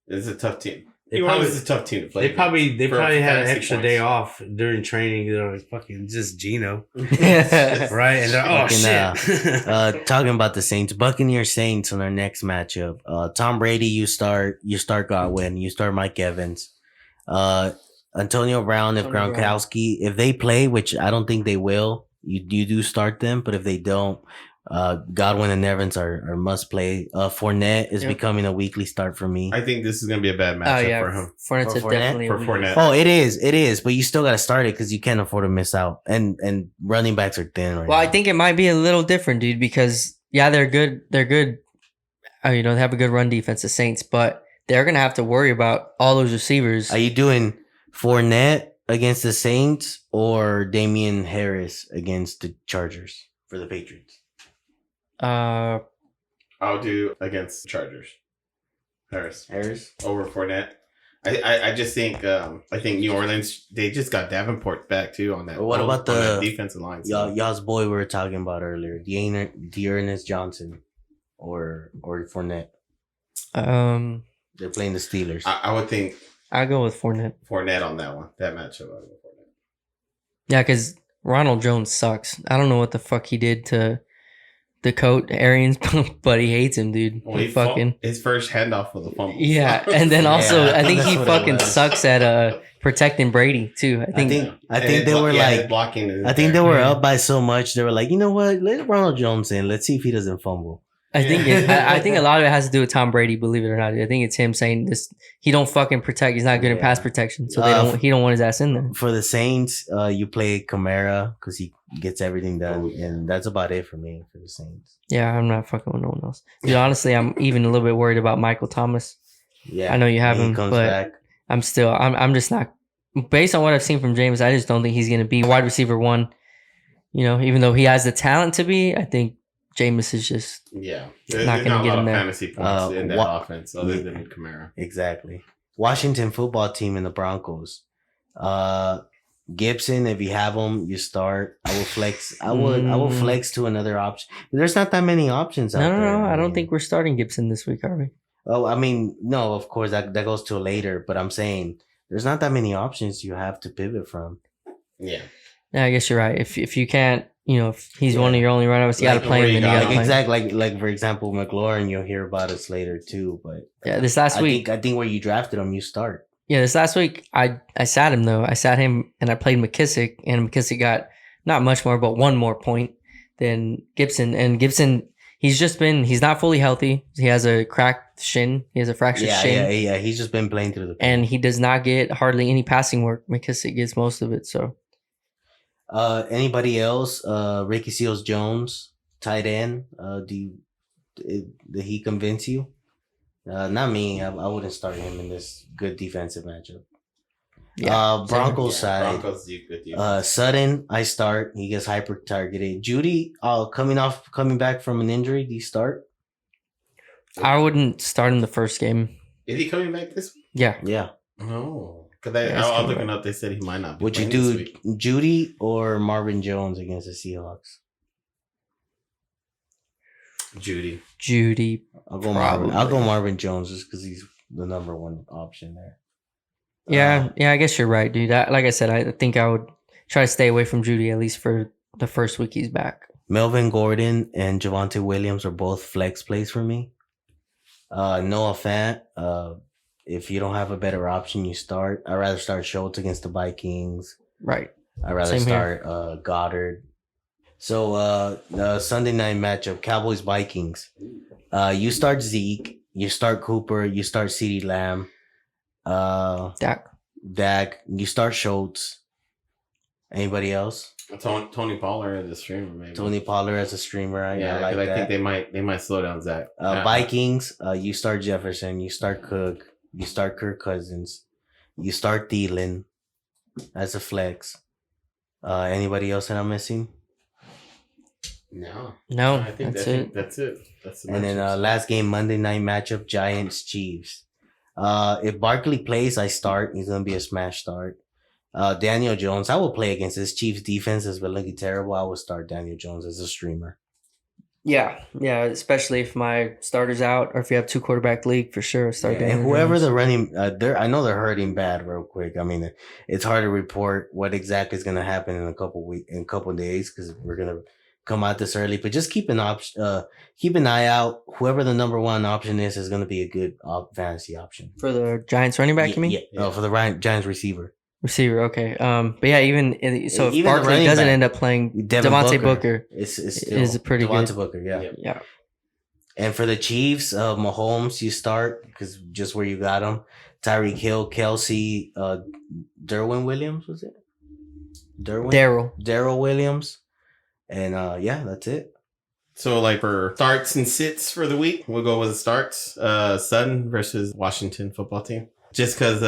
it's a tough team. New Orleans is a tough team to play. They probably had an extra day off during training. They're like, fucking just Geno. Right? And they're, shit. Talking about the Saints, Buccaneers Saints on our next matchup. Tom Brady, you start Godwin, you start Mike Evans. Antonio Brown, if Gronkowski, if they play, which I don't think they will, you do start them, but if they don't, Godwin and Evans are must play. Fournette is becoming a weekly start for me. I think this is going to be a bad matchup for him. Fournette's definitely for Fournette. Oh, it is, but you still got to start it because you can't afford to miss out. And running backs are thin right now. I think it might be a little different, dude, because they're good. They're good. They have a good run defense, the Saints, but they're gonna have to worry about all those receivers. Are you doing Fournette against the Saints or Damian Harris against the Chargers for the Patriots? I'll do against the Chargers. Harris over Fournette. I just think I think New Orleans, they just got Davenport back too on that. What about the defensive line? Y'all's boy we were talking about earlier, Dearness Johnson or Fournette? They're playing the Steelers. I would think I go with Fournette. Fournette on that one. That matchup. I would go Fournette. Yeah, because Ronald Jones sucks. I don't know what the fuck he did to the coach Arians, but he hates him, dude. Well, his first handoff was a fumble. Yeah, and then also I think he fucking sucks at protecting Brady too. I think they were like blocking. I think they were up by so much. They were like, you know what? Let Ronald Jones in. Let's see if he doesn't fumble. I think a lot of it has to do with Tom Brady. Believe it or not, I think it's him saying this. He don't fucking protect. He's not good in pass protection, so he don't want his ass in there. For the Saints, you play Kamara because he gets everything done, and that's about it for me for the Saints. Yeah, I'm not fucking with no one else. Dude, honestly, I'm even a little bit worried about Michael Thomas. Yeah, I know you have him, but back. I'm just not. Based on what I've seen from James, I just don't think he's going to be wide receiver 1. Even though he has the talent to be, I think Jameis is just not going to get him there. Fantasy points in that offense other than Kamara. Exactly. Washington football team and the Broncos. Gibson, if you have him, you start. I will flex. I will flex to another option. There's not that many options out there. No. I don't think we're starting Gibson this week, are we? Oh, I mean, no. Of course, that goes to later. But I'm saying there's not that many options you have to pivot from. Yeah. Yeah, I guess you're right. If you can't, if he's one of your only runouts, you got to play him. Exactly. Like for example, McLaurin, you'll hear about us later too. But yeah, this last week, I think where you drafted him, you start. Yeah, this last week, I sat him though. I sat him and I played McKissick, and McKissick got not much more, but one more point than Gibson. And Gibson, he's not fully healthy. He has a cracked shin. He has a fractured shin. Yeah. He's just been playing through the pain. And he does not get hardly any passing work. McKissick gets most of it. So, anybody else? Ricky Seals Jones, tight end. Did he convince you? Not me. I wouldn't start him in this good defensive matchup. Yeah. Broncos side. Broncos Sutton, I start. He gets hyper targeted. Judy, coming back from an injury, do you start? I wouldn't start him the first game. Is he coming back this week? Yeah. Oh, because I was looking up. They said he might not. Would you do Judy or Marvin Jones against the Seahawks? Judy. I'll go Marvin Jones just because he's the number one option there. Yeah, I guess you're right, dude. Like I said, I think I would try to stay away from Judy at least for the first week he's back. Melvin Gordon and Javonte Williams are both flex plays for me. Noah Fant, if you don't have a better option, you start. I'd rather start Schultz against the Vikings. Right. I'd rather start Goddard. So the Sunday night matchup, Cowboys-Vikings. You start Zeke, you start Cooper, you start CeeDee Lamb. Dak. You start Schultz. Anybody else? Tony Pollard as a streamer, maybe. Tony Pollard as a streamer. I like that. I think they might slow down Zach. Vikings. You start Jefferson. You start Cook. You start Kirk Cousins. You start Thielen as a flex. Anybody else that I'm missing? No. I think that's it. That's it. And then last game, Monday night matchup, Giants Chiefs. If Barkley plays, I start. He's gonna be a smash start. Daniel Jones, I will play against this Chiefs defense has been looking terrible. I will start Daniel Jones as a streamer. Yeah, especially if my starter's out or if you have 2-quarterback league, for sure. Start Daniel and whoever Jones. they're running, I know they're hurting bad real quick. I mean, it's hard to report what exactly is gonna happen in a couple days because we're gonna come out this early, but just keep an eye out. Whoever the number one option is going to be a good fantasy option for the Giants running back. You mean? Yeah. For the Giants receiver. Okay. But yeah, if Barkley doesn't end up playing, Devontae Booker is a pretty good. Devontae Booker, yeah. And for the Chiefs, Mahomes, you start because just where you got him. Tyreek Hill, Kelsey, Derwin Williams, was it? Darrell Williams. And that's it. So like for starts and sits for the week, we'll go with the starts. Sutton versus Washington football team. Just because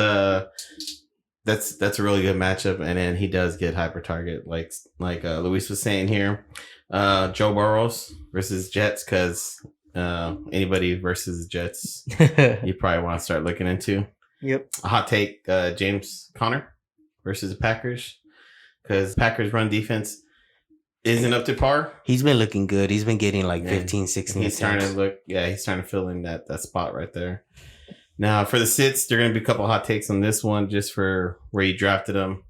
that's a really good matchup, and then he does get hyper target, like Luis was saying here. Joe Burrows versus Jets, because anybody versus Jets, you probably want to start looking into. Yep. A hot take: James Conner versus the Packers, because Packers run defense isn't up to par. He's been looking good. He's been getting like 15, 16 he's starting to fill in that spot right there. Now for the sits, there are going to be a couple hot takes on this one just for where you drafted them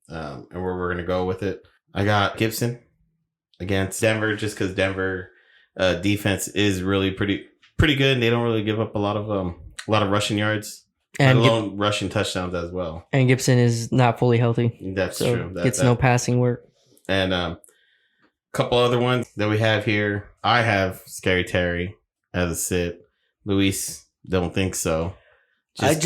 and where we're going to go with it. I got Gibson against Denver just because Denver defense is really pretty good. They don't really give up a lot of rushing yards, and let alone rushing touchdowns as well. And Gibson is not fully healthy. That's true. Gets no passing work. And couple other ones that we have here. I have Scary Terry as a sit. Luis, don't think so. All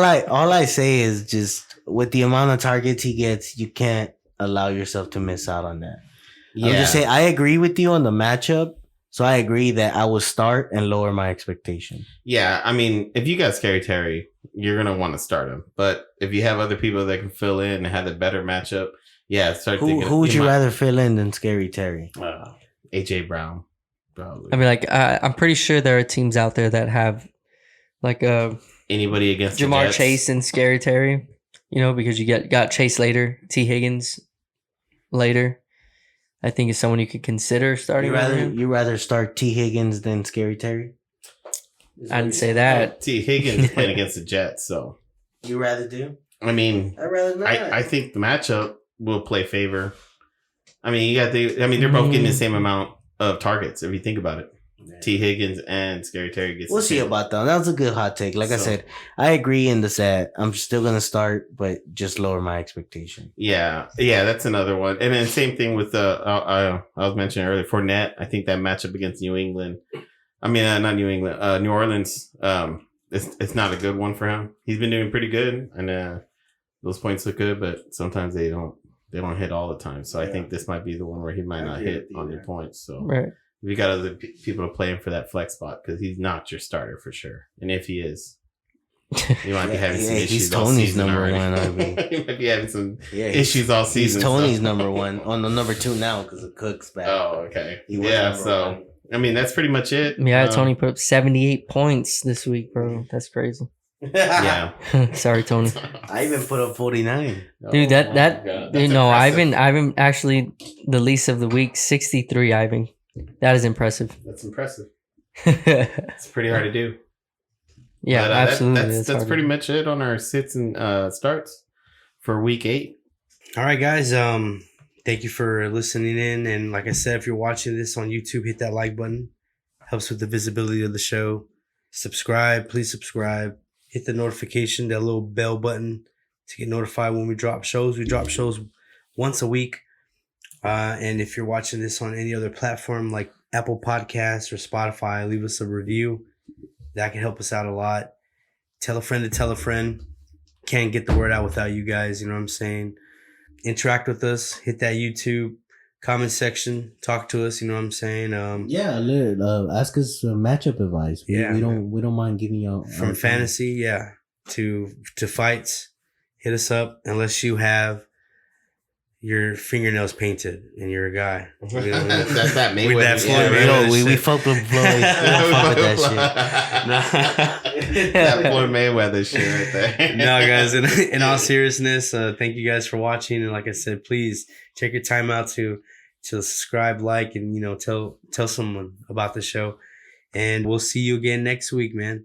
I say is just with the amount of targets he gets, you can't allow yourself to miss out on that. Yeah. I'm just saying I agree with you on the matchup. So I agree that I will start and lower my expectation. Yeah, I mean, if you got Scary Terry, you're gonna want to start him. But if you have other people that can fill in and have a better matchup, start thinking. Who would you rather fill in than Scary Terry? AJ Brown, probably. I mean, I'm pretty sure there are teams out there that have anybody against Jamar Chase and Scary Terry. Because you got Chase later, T Higgins later. I think is someone you could consider starting. You rather start T Higgins than Scary Terry? I didn't say that. T Higgins playing against the Jets, so you rather do? I mean, I'd rather not. I think the matchup will play favor. I mean, they're both getting the same amount of targets if you think about it. T. Higgins and Scary Terry gets. We'll see about that. That was a good hot take. Like I said, I agree in the set. I'm still gonna start, but just lower my expectation. Yeah, that's another one. And then same thing with I was mentioning earlier, Fournette. I think that matchup against New England. I mean, not New England, New Orleans. It's not a good one for him. He's been doing pretty good, and those points look good, but sometimes they don't hit all the time. So I think this might be the one where he might not hit on your points. So we got other people to play him for that flex spot because he's not your starter for sure. And if he is, you might be having some issues. He's Tony's number one. I mean, you might be having some issues all season. He's Tony's number one on the number 2 now because of Cook's back. Oh, okay. So one. I mean, that's pretty much it. Yeah, Tony put up 78 points this week, bro. That's crazy. Yeah. Sorry, Tony. I even put up 49. Dude, Ivan actually the least of the week, 63, Ivan. That is impressive. That's impressive. It's pretty hard to do. Yeah, but, absolutely. That's pretty much it on our sits and starts for week 8. All right, guys. Thank you for listening in. And like I said, if you're watching this on YouTube, hit that like button. Helps with the visibility of the show. Subscribe. Please subscribe. Hit the notification, that little bell button to get notified when we drop shows. We drop shows once a week. And if you're watching this on any other platform like Apple Podcasts or Spotify, leave us a review. That can help us out a lot. Tell a friend to tell a friend. Can't get the word out without you guys. You know what I'm saying? Interact with us. Hit that YouTube comment section. Talk to us. You know what I'm saying? Ask us matchup advice. We don't mind giving you from fantasy, to fights. Hit us up unless you have your fingernails painted and you're a guy. That's that Mayweather. We fuck with Floyd. We don't fuck with that shit. That Floyd Mayweather shit right there. No, guys. In all seriousness, thank you guys for watching. And like I said, please take your time out to subscribe, like, and tell someone about the show. And we'll see you again next week, man.